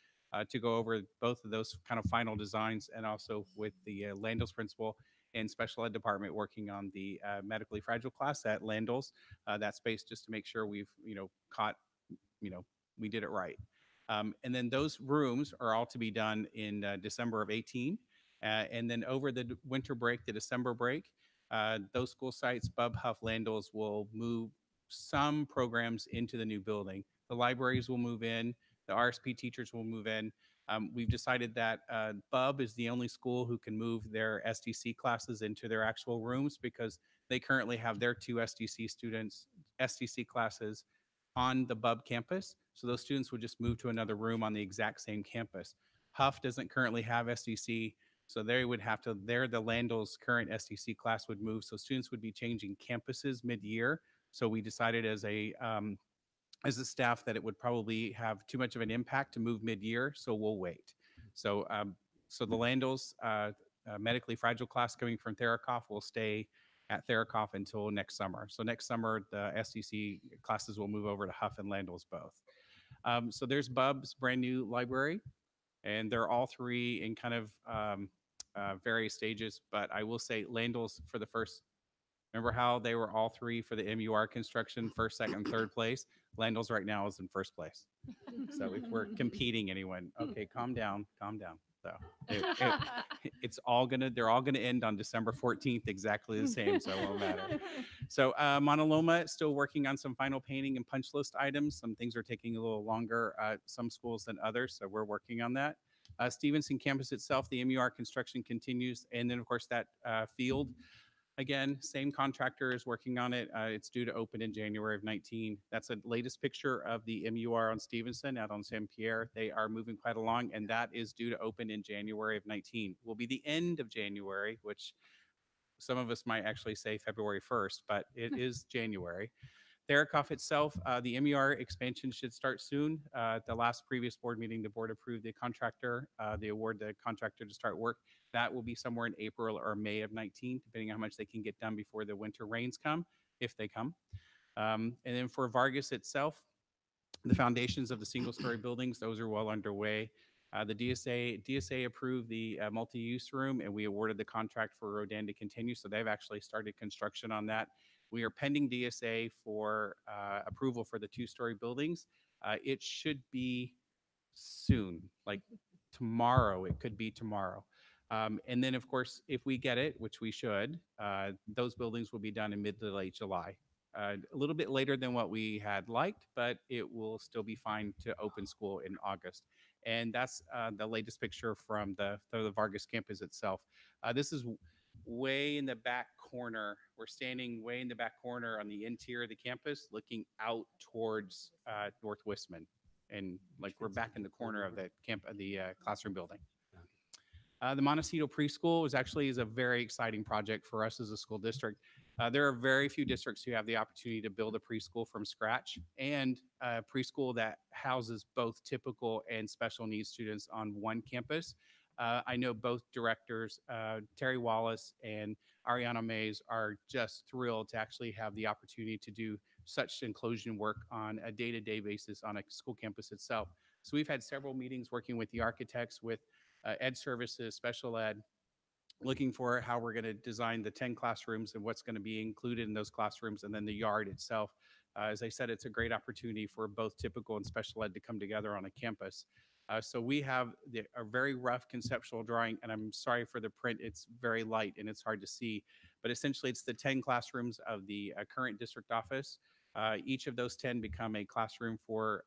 to go over both of those kind of final designs, and also with the Landals principal and special ed department working on the medically fragile class at Landals, that space, just to make sure we've, we did it right. And then those rooms are all to be done in December of 18. And then over the winter break, the December break, those school sites, Bub Huff Landals, will move some programs into the new building. The libraries will move in, the RSP teachers will move in. We've decided that Bub is the only school who can move their SDC classes into their actual rooms, because they currently have their 2 SDC classes on the Bub campus. So those students would just move to another room on the exact same campus. Huff doesn't currently have SDC, so they would have to, the Landals current SDC class would move. So students would be changing campuses mid-year. So we decided as a staff that it would probably have too much of an impact to move mid-year, so we'll wait. So the Landals medically fragile class coming from Therakoff will stay at Therakoff until next summer. So next summer, the SDC classes will move over to Huff and Landals both. So there's Bub's brand new library, and they're all 3 in kind of various stages. But I will say Landals for the first, remember how they were all 3 for the MUR construction, first, second, third place? Landals right now is in first place. So if we're competing anyone, okay, calm down. So they're all gonna end on December 14th, exactly the same, so it won't matter. So Mauna Loma is still working on some final painting and punch list items. Some things are taking a little longer, some schools than others, so we're working on that. Stevenson campus itself, the MUR construction continues, and then of course that field. Again, same contractor is working on it. It's due to open in January of 19. That's the latest picture of the MUR on Stevenson out on St. Pierre. They are moving quite along, and that is due to open in January of 19. Will be the end of January, which some of us might actually say February 1st, but it is January. Therakoff itself, the MUR expansion should start soon. At the last previous board meeting, the board approved the contractor, the contractor to start work. That will be somewhere in April or May of 19, depending on how much they can get done before the winter rains come, if they come. And then for Vargas itself, the foundations of the single-story buildings, those are well underway. The DSA approved the multi-use room, and we awarded the contract for Rodan to continue. So they've actually started construction on that. We are pending DSA for approval for the 2-story buildings. It should be soon, like tomorrow. It could be tomorrow. And then, of course, if we get it, which we should, those buildings will be done in mid to late July. A little bit later than what we had liked, but it will still be fine to open school in August. And that's the latest picture from the Vargas campus itself. This is way in the back corner. We're standing way in the back corner on the interior of the campus, looking out towards North Westman, and like we're back in the corner of the classroom building. The Montecito Preschool is a very exciting project for us as a school district. There are very few districts who have the opportunity to build a preschool from scratch, and a preschool that houses both typical and special needs students on one campus. I know both directors, Terry Wallace and Ariana Mays, are just thrilled to actually have the opportunity to do such inclusion work on a day-to-day basis on a school campus itself. So we've had several meetings working with the architects, with ed services, special ed, looking for how we're going to design the 10 classrooms and what's going to be included in those classrooms, and then the yard itself. As I said, it's a great opportunity for both typical and special ed to come together on a campus. So we have a very rough conceptual drawing, and I'm sorry for the print. It's very light and it's hard to see, but essentially it's the 10 classrooms of the current district office. Each of those 10 become a classroom for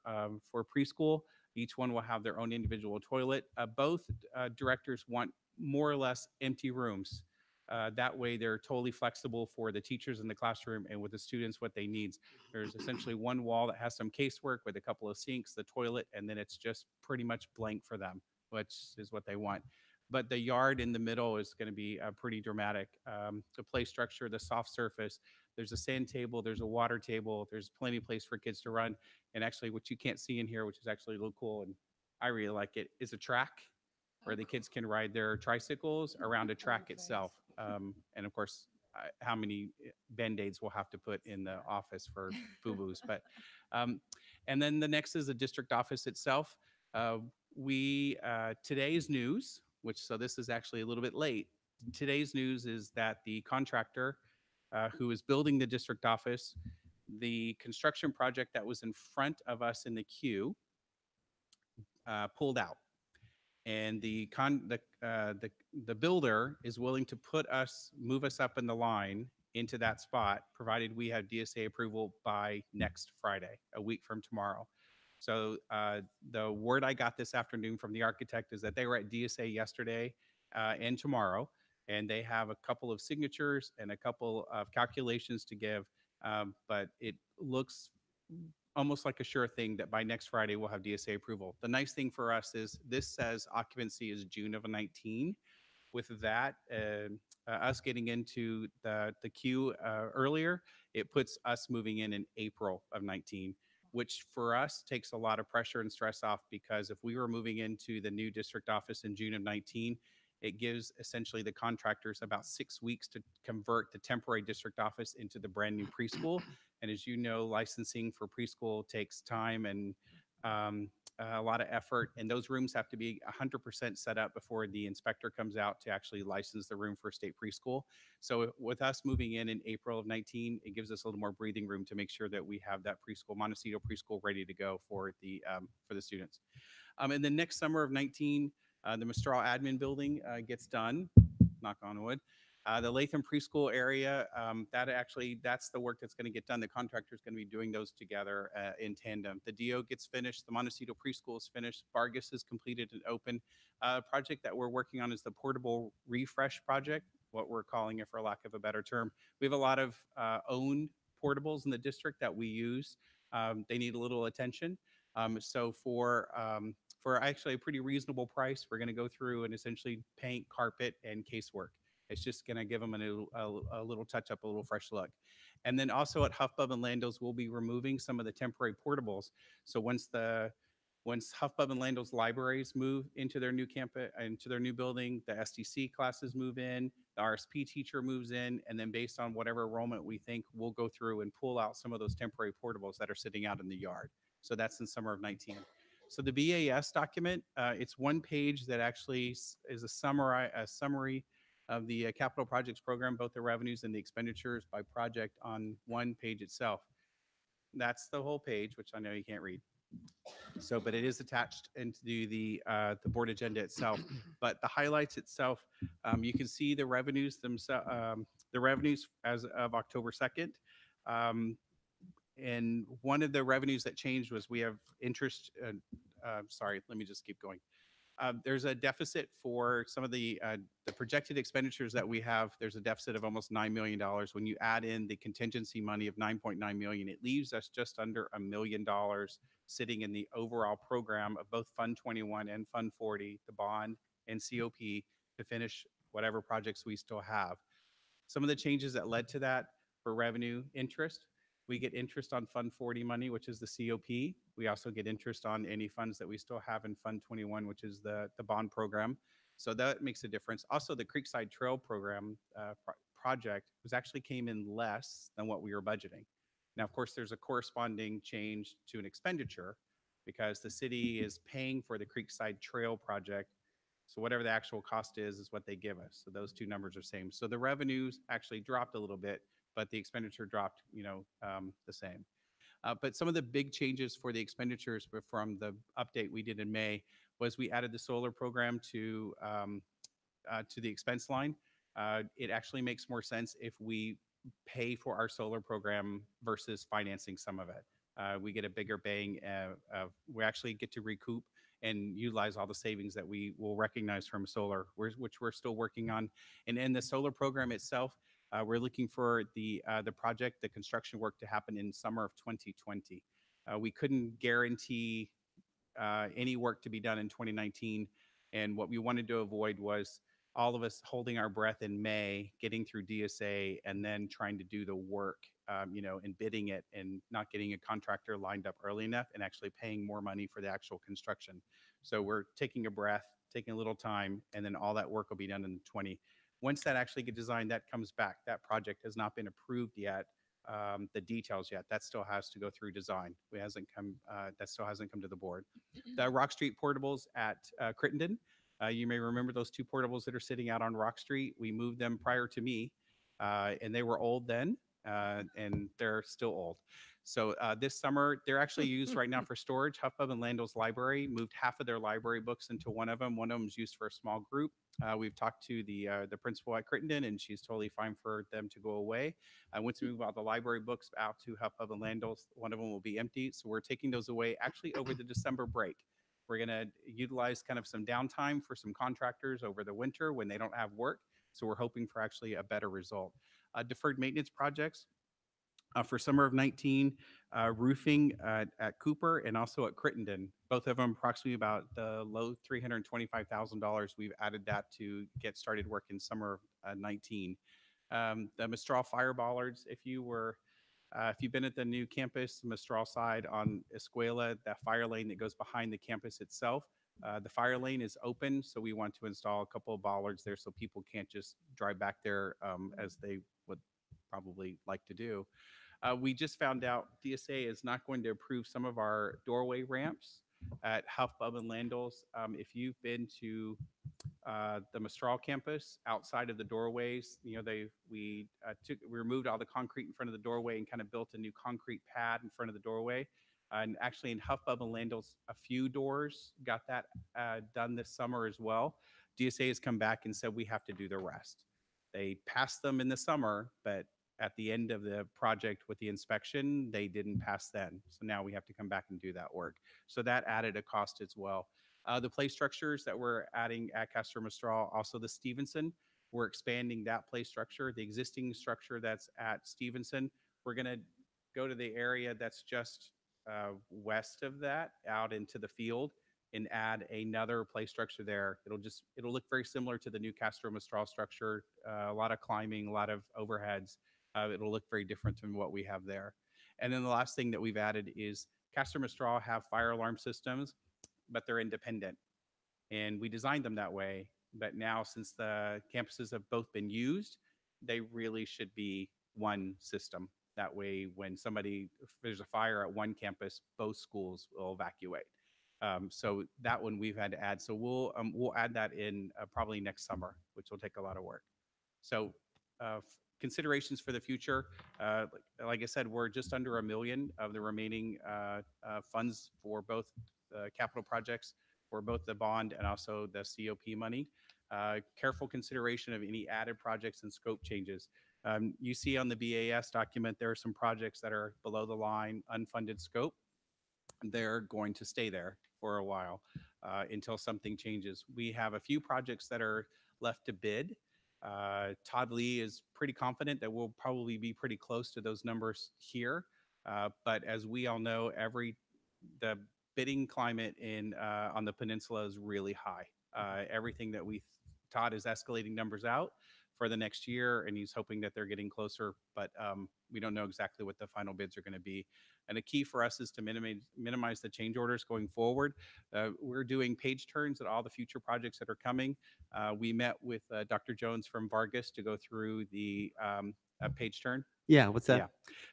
preschool. Each one will have their own individual toilet. Both directors want more or less empty rooms. That way they're totally flexible for the teachers in the classroom and with the students what they need. There's essentially one wall that has some casework with a couple of sinks, the toilet, and then it's just pretty much blank for them, which is what they want. But the yard in the middle is going to be pretty dramatic. The play structure, the soft surface, there's a sand table, there's a water table, there's plenty of place for kids to run. And actually what you can't see in here, which is actually a little cool, and I really like it, is a track where the kids can ride their tricycles around a track itself. And of course, how many Band-Aids we'll have to put in the office for boo-boos. But and then the next is the district office itself. Today's news, so this is actually a little bit late. Today's news is that the contractor who is building the district office, the construction project that was in front of us in the queue, pulled out. And the builder is willing to move us up in the line into that spot, provided we have DSA approval by next Friday, a week from tomorrow. So the word I got this afternoon from the architect is that they were at DSA yesterday and tomorrow, and they have a couple of signatures and a couple of calculations to give, but it looks almost like a sure thing that by next Friday we'll have DSA approval. The nice thing for us is this says occupancy is June of 19. With that, us getting into the queue earlier, it puts us moving in April of 19, which for us takes a lot of pressure and stress off, because if we were moving into the new district office in June of 19, it gives essentially the contractors about 6 weeks to convert the temporary district office into the brand new preschool. And as you know, licensing for preschool takes time and a lot of effort, and those rooms have to be 100% set up before the inspector comes out to actually license the room for state preschool. So with us moving in April of 19, it gives us a little more breathing room to make sure that we have that preschool, Montecito preschool, ready to go for the students. And then next summer of 19, the Mistral admin building gets done, knock on wood. The Latham preschool area, that's the work that's going to get done. The contractor is going to be doing those together in tandem. The DO gets finished. The Montecito preschool is finished. Vargas is completed and open. Project that we're working on is the portable refresh project, what we're calling it for lack of a better term. We have a lot of owned portables in the district that we use. They need a little attention. So for actually a pretty reasonable price, we're going to go through and essentially paint, carpet, and casework. It's just going to give them a little touch up, a little fresh look. And then also at Huff Bub and Lando's, we'll be removing some of the temporary portables. So once Huff Bub and Lando's libraries move into their new campus, into their new building, the SDC classes move in, the RSP teacher moves in, and then based on whatever enrollment we think, we'll go through and pull out some of those temporary portables that are sitting out in the yard. So that's in summer of 19. So the BAS document, it's one page that actually is a summary of the capital projects program, both the revenues and the expenditures by project on one page itself. That's the whole page, which I know you can't read. So, but it is attached into the board agenda itself. But the highlights itself, you can see the revenues themselves, the revenues as of October 2nd. And one of the revenues that changed was we have interest. Sorry, let me just keep going. There's a deficit for some of the projected expenditures that we have. There's a deficit of almost $9 million. When you add in the contingency money of $9.9 million, it leaves us just under $1 million sitting in the overall program of both Fund 21 and Fund 40, the bond and COP, to finish whatever projects we still have. Some of the changes that led to that for revenue interest, we get interest on Fund 40 money, which is the COP. We also get interest on any funds that we still have in Fund 21, which is the bond program. So that makes a difference. Also, the Creekside Trail program project was actually came in less than what we were budgeting. Now, of course, there's a corresponding change to an expenditure because the city is paying for the Creekside Trail project. So whatever the actual cost is what they give us. So those two numbers are same. So the revenues actually dropped a little bit, but the expenditure dropped, the same. But some of the big changes for the expenditures from the update we did in May was we added the solar program to the expense line. It actually makes more sense if we pay for our solar program versus financing some of it. We get a bigger bang. We actually get to recoup and utilize all the savings that we will recognize from solar, which we're still working on. And in the solar program itself, we're looking for the project, the construction work to happen in summer of 2020. We couldn't guarantee any work to be done in 2019. And what we wanted to avoid was all of us holding our breath in May, getting through DSA, and then trying to do the work, and bidding it and not getting a contractor lined up early enough and actually paying more money for the actual construction. So we're taking a breath, taking a little time, and then all that work will be done in 20. Once that actually gets designed, that comes back. That project has not been approved yet. The details yet. That still has to go through design. That still hasn't come to the board. The Rock Street portables at Crittenden. You may remember those two portables that are sitting out on Rock Street. We moved them prior to me, and they were old then, and they're still old. So this summer, they're actually used right now for storage. HuffPub and Lando's Library moved half of their library books into one of them. One of them is used for a small group. We've talked to the principal at Crittenden, and she's totally fine for them to go away. Once we move all the library books out to HuffPub and Lando's, one of them will be empty. So we're taking those away actually over the December break. We're going to utilize kind of some downtime for some contractors over the winter when they don't have work. So we're hoping for actually a better result. Deferred maintenance projects. For summer of 19, roofing at Cooper and also at Crittenden, both of them approximately about the low $325,000. We've added that to get started work in summer of 19. The Mistral fire bollards, if you've been at the new campus, Mistral side on Escuela, that fire lane that goes behind the campus itself, the fire lane is open, so we want to install a couple of bollards there so people can't just drive back there as they would probably like to do. We just found out DSA is not going to approve some of our doorway ramps at HuffPub and Lando's. If you've been to the Mistral campus, outside of the doorways, we removed all the concrete in front of the doorway and kind of built a new concrete pad in front of the doorway. And actually in HuffPub and Lando's, a few doors got that done this summer as well. DSA has come back and said we have to do the rest. They passed them in the summer, but at the end of the project with the inspection, they didn't pass then. So now we have to come back and do that work. So that added a cost as well. The play structures that we're adding at Castro Mistral, also the Stevenson, we're expanding that play structure. The existing structure that's at Stevenson, we're going to go to the area that's just west of that out into the field and add another play structure there. It'll look very similar to the new Castro Mistral structure. A lot of climbing, a lot of overheads. It'll look very different than what we have there. And then the last thing that we've added is Castro Mistral have fire alarm systems, but they're independent. And we designed them that way. But now, since the campuses have both been used, they really should be one system. That way, when if there's a fire at one campus, both schools will evacuate. So that one we've had to add. So we'll add that in probably next summer, which will take a lot of work. So considerations for the future. Like I said, we're just under $1 million of the remaining funds for both capital projects, for both the bond and also the COP money. Careful consideration of any added projects and scope changes. You see on the BAS document, there are some projects that are below the line, unfunded scope. They're going to stay there for a while until something changes. We have a few projects that are left to bid. Todd Lee is pretty confident that we'll probably be pretty close to those numbers here. But as we all know, the bidding climate on the peninsula is really high. Everything that Todd is escalating numbers out for the next year, and he's hoping that they're getting closer, but we don't know exactly what the final bids are going to be. And a key for us is to minimize the change orders going forward. We're doing page turns at all the future projects that are coming. We met with Dr. Jones from Vargas to go through the page turn. Yeah, what's that? Yeah.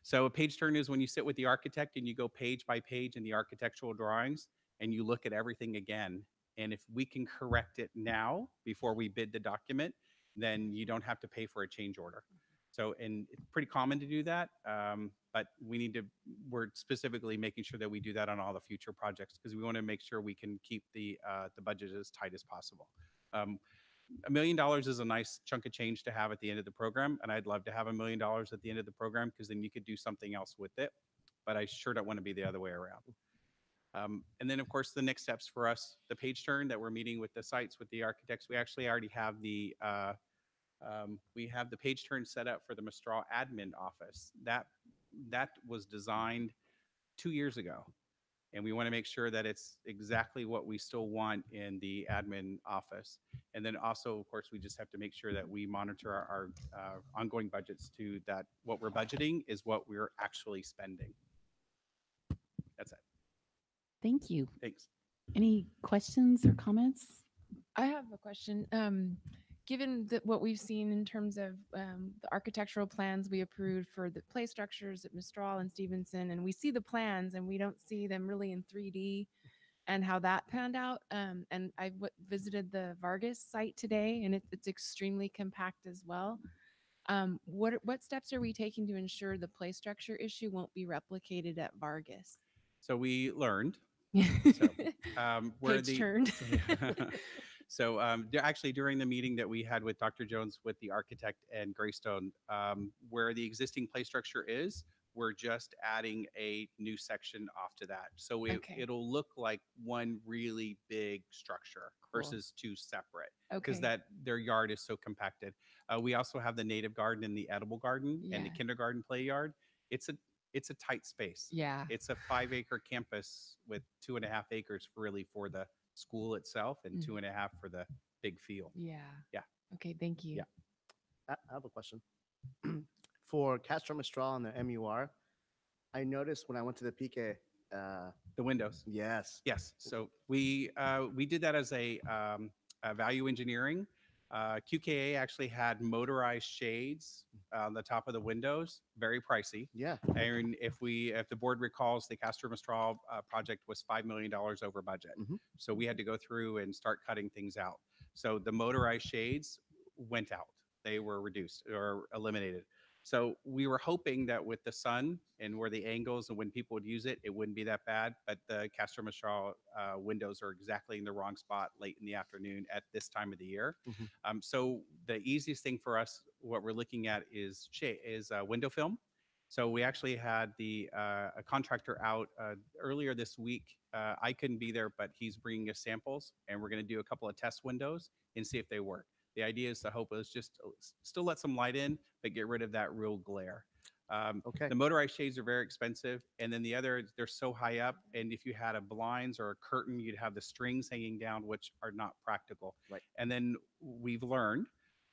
So a page turn is when you sit with the architect and you go page by page in the architectural drawings and you look at everything again. And if we can correct it now before we bid the document, then you don't have to pay for a change order. So, and it's pretty common to do that, but we're specifically making sure that we do that on all the future projects because we want to make sure we can keep the budget as tight as possible. $1 million is a nice chunk of change to have at the end of the program, and I'd love to have $1 million at the end of the program because then you could do something else with it, but I sure don't want to be the other way around. And then, of course, the next steps for us, the page turn that we're meeting with the sites, with the architects, we actually already have the page turn set up for the Mistral admin office. That was designed 2 years ago. And we want to make sure that it's exactly what we still want in the admin office. And then also, of course, we just have to make sure that we monitor our ongoing budgets to that what we're budgeting is what we're actually spending. That's it. Thank you. Thanks. Any questions or comments? I have a question. Given what we've seen in terms of the architectural plans we approved for the play structures at Mistral and Stevenson, and we see the plans and we don't see them really in 3D and how that panned out. And I visited the Vargas site today, and it's extremely compact as well. What steps are we taking to ensure the play structure issue won't be replicated at Vargas? So we learned. Page turned. So actually, during the meeting that we had with Dr. Jones with the architect and Greystone, where the existing play structure is, we're just adding a new section off to that. So it'll look like one really big structure versus two separate, because their yard is so compacted. We also have the native garden and the edible garden and the kindergarten play yard. It's a tight space. Yeah. It's a 5-acre campus with 2.5 acres really for the school itself and 2.5 for the big field. Yeah. Yeah. Okay. Thank you. Yeah. I have a question. For Castro Mistral and the MUR, I noticed when I went to the PK, The windows. yes. Yes. So we did that as a value engineering. QKA actually had motorized shades on the top of the windows, very pricey. Yeah. And if the board recalls, the Castro Mistral project was $5 million over budget. So we had to go through and start cutting things out. So the motorized shades went out. They were reduced or eliminated. So we were hoping that with the sun and where the angles and when people would use it, it wouldn't be that bad. But the Castro Mistral windows are exactly in the wrong spot late in the afternoon at this time of the year. So the easiest thing for us, what we're looking at is window film. So we actually had a contractor out earlier this week. I couldn't be there, but he's bringing us samples, and we're going to do a couple of test windows and see if they work. The idea is to hope is just still let some light in, but get rid of that real glare. The motorized shades are very expensive. And then the other, they're so high up. And if you had a blinds or a curtain, you'd have the strings hanging down, which are not practical. Right. And then we've learned,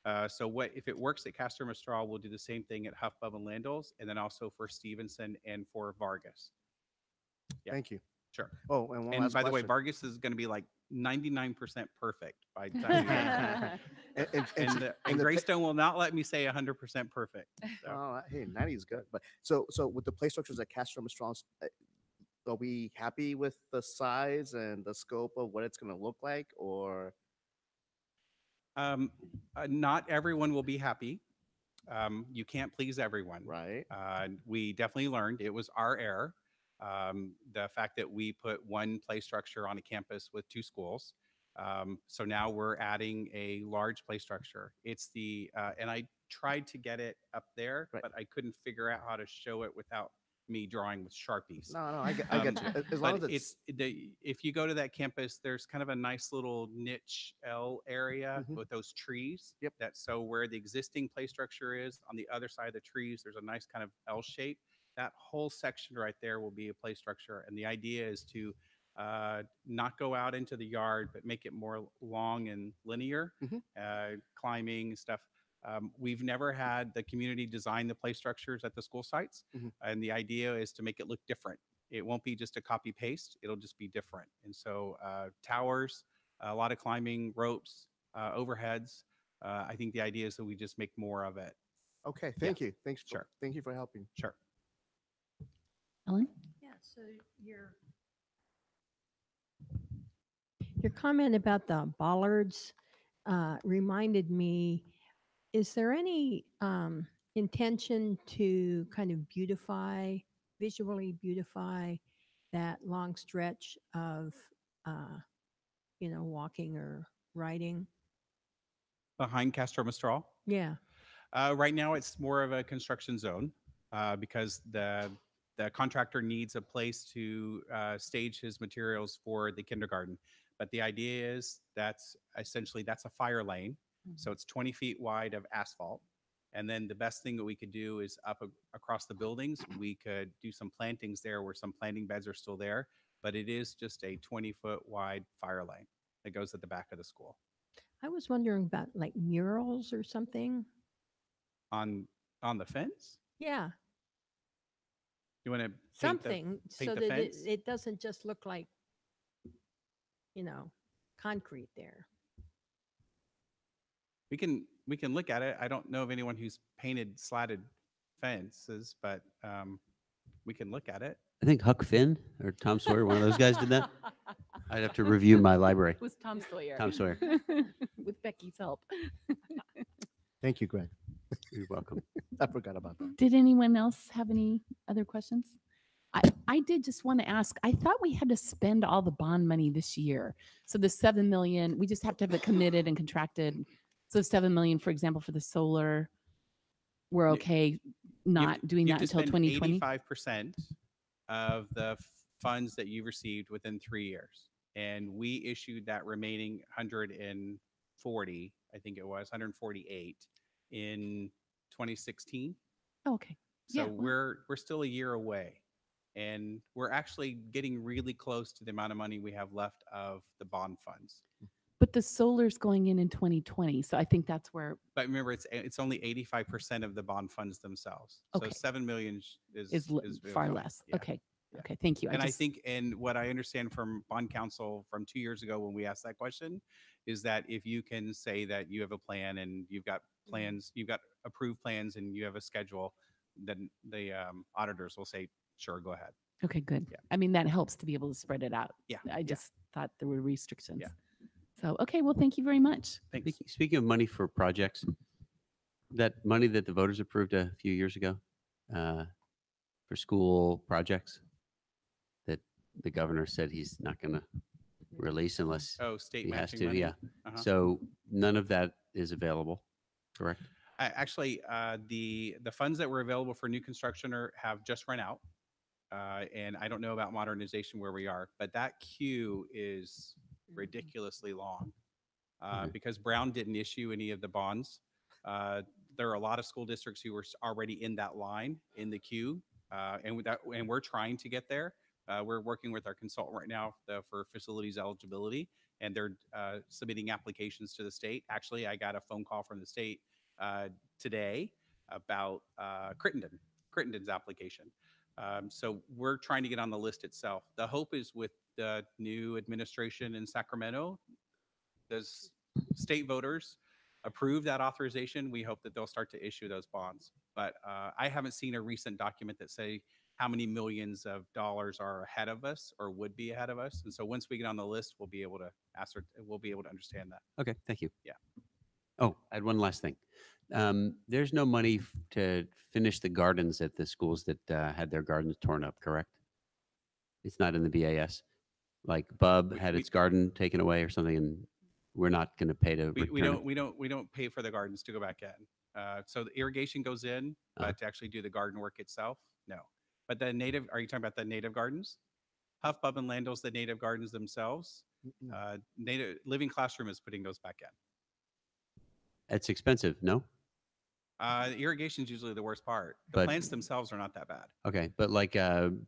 if it works at Castro Mistral, we'll do the same thing at Huffbub and Landals, and then also for Stevenson and for Vargas. Yeah. Thank you. Sure. Oh, and one And last by the way, question. Vargas is going to be like 99% perfect by the time we get there. And Greystone will not let me say 100% perfect. So. Oh, hey, 90 is good. But so with the play structures at Castro Mistral, are we happy with the size and the scope of what it's going to look like, or? Not everyone will be happy. You can't please everyone. Right. We definitely learned it was our error. The fact that we put one play structure on a campus with two schools. So now we're adding a large play structure. It's and I tried to get it up there, Right. but I couldn't figure out how to show it without me drawing with Sharpies. No, I get you. As long But as it's if you go to that campus, there's kind of a nice little niche L area Mhm. with those trees. Yep. That's so where the existing play structure is on the other side of the trees, there's a nice kind of L shape. That whole section right there will be a play structure, and the idea is to not go out into the yard, but make it more long and linear, Mhm. climbing stuff. We've never had the community design the play structures at the school sites, Mhm. and the idea is to make it look different. It won't be just a copy paste; it'll just be different. And so, towers, a lot of climbing, ropes, overheads. I think the idea is that we just make more of it. okay. Thank you. Sure. Thank you for helping. Sure. Ellen? Yeah, so your comment about the bollards reminded me, is there any intention to kind of visually beautify that long stretch of, walking or riding? Behind Castro Mistral. Yeah. Right now, it's more of a construction zone because the contractor needs a place to stage his materials for the kindergarten. But the idea is that's a fire lane, so it's 20 feet wide of asphalt. And then the best thing that we could do is across the buildings, we could do some plantings there where some planting beds are still there. But it is just a 20-foot wide fire lane that goes at the back of the school. I was wondering about like murals or something. On the fence, Yeah, you want to something so paint the that fence? it doesn't just look like, concrete there. We can look at it. I don't know of anyone who's painted slatted fences, but we can look at it. I think Huck Finn or Tom Sawyer, one of those guys did that. I'd have to review my library. It was Tom Sawyer. Tom Sawyer. With Becky's help. Thank you, Greg. You're welcome. I forgot about that. Did anyone else have any other questions? I did just want to ask, I thought we had to spend all the bond money this year. So the 7 million, we just have to have it committed and contracted. So 7 million, for example, for the solar, we're You- okay not doing You that have to until spend 2020? 85% of the funds that you received within 3 years. And we issued that remaining 140, I think it was 148 in 2016. Oh, okay. So Yeah, well- we're still a year away. And we're actually getting really close to the amount of money we have left of the bond funds. But the solar's going in 2020. So I think that's where But remember, it's only 85% of the bond funds themselves. Okay. So 7 million is far less. Yeah. Okay. Yeah. Okay. Thank you. And I think, and what I understand from bond counsel from 2 years ago when we asked that question, is that if you can say that you have a plan and you've got plans, you've got approved plans and you have a schedule, then the auditors will say, sure, go ahead. Okay, good. Yeah. I mean, that helps to be able to spread it out. Yeah, I yeah. just thought there were restrictions. Yeah. So, okay, well, thank you very much. Thanks. Speaking of money for projects, that money that the voters approved a few years ago for school projects that the governor said he's not going to release unless Oh, state he has matching to. money? Yeah. Uh-huh. So none of that is available, correct? Actually, the funds that were available for new construction have just run out. And I don't know about modernization where we are, but that queue is ridiculously long Okay. because Brown didn't issue any of the bonds. There are a lot of school districts who were already in that line in the queue, and we're trying to get there. We're working with our consultant right now for facilities eligibility, and they're submitting applications to the state. Actually, I got a phone call from the state today about Crittenden's application. So we're trying to get on the list itself. The hope is with the new administration in Sacramento, does state voters approve that authorization? We hope that they'll start to issue those bonds. But I haven't seen a recent document that say how many millions of dollars are ahead of us or would be ahead of us. And so once we get on the list, we'll be able to understand that. Okay, thank you. Yeah. Oh, I had one last thing. There's no money to finish the gardens at the schools that had their gardens torn up, correct? It's not in the BAS. Like Bub had we- its garden taken away or something, and we're not going to pay to We return it. we don't pay for the gardens to go back in. So the irrigation goes in, Uh-huh. but to actually do the garden work itself, no. But the native, are you talking about the native gardens? Huff, Bub, and Landell's the native gardens themselves. Native Living Classroom is putting those back in. It's expensive, no? The irrigation is usually the worst part. The But- plants themselves are not that bad. Okay, but like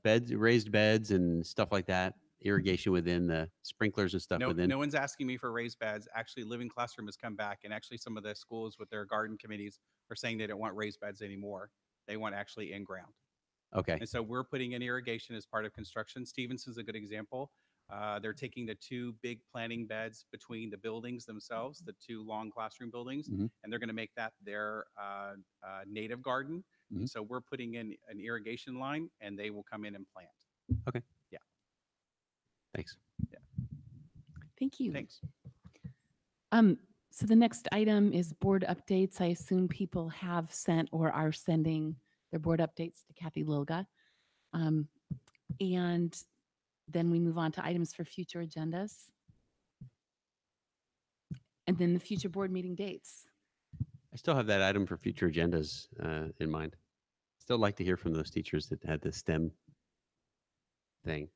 beds, raised beds, and stuff like that, irrigation within the sprinklers and stuff No, within. no one's asking me for raised beds. Actually, Living Classroom has come back, and actually some of the schools with their garden committees are saying they don't want raised beds anymore. They want actually in ground. Okay, And so we're putting in irrigation as part of construction. Stevenson's a good example. They're taking the two big planting beds between the buildings themselves, the two long classroom buildings, Mhm. and they're going to make that their native garden. Mhm. And so we're putting in an irrigation line, and they will come in and plant. thanks. Thank you. Thanks. So the next item is board updates. I assume people have sent or are sending their board updates to Kathy Lilga. And then we move on to items for future agendas. And then the future board meeting dates. I still have that item for future agendas in mind. Still like to hear from those teachers that had the STEM thing.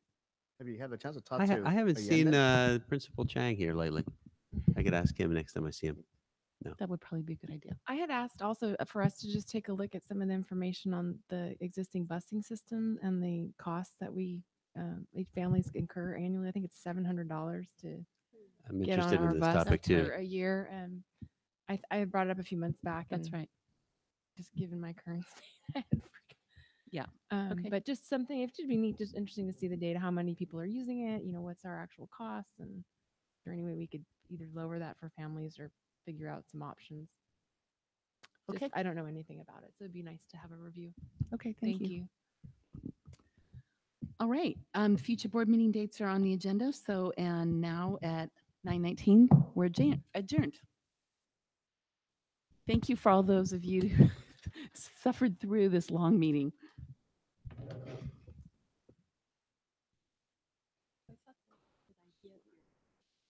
Have you had a chance to talk I to? haven't seen Allende? Principal Chang here lately. I could ask him next time I see him. That would probably be a good idea. I had asked also for us to just take a look at some of the information on the existing busing system and the costs that we families incur annually. I think it's $700 to I'm get on interested our in this bus topic too. for a year. I brought it up a few months back. That's and right. Just given my current state, I had forgotten. Yeah. Okay. But just something, it should be neat, just interesting to see the data, how many people are using it, what's our actual costs, and is there any way we could either lower that for families or figure out some options? Okay. I don't know anything about it, so it'd be nice to have a review. Okay, Thank you. All right. Future board meeting dates are on the agenda. So, and now at 9:19, we're adjourned. Thank you for all those of you who suffered through this long meeting.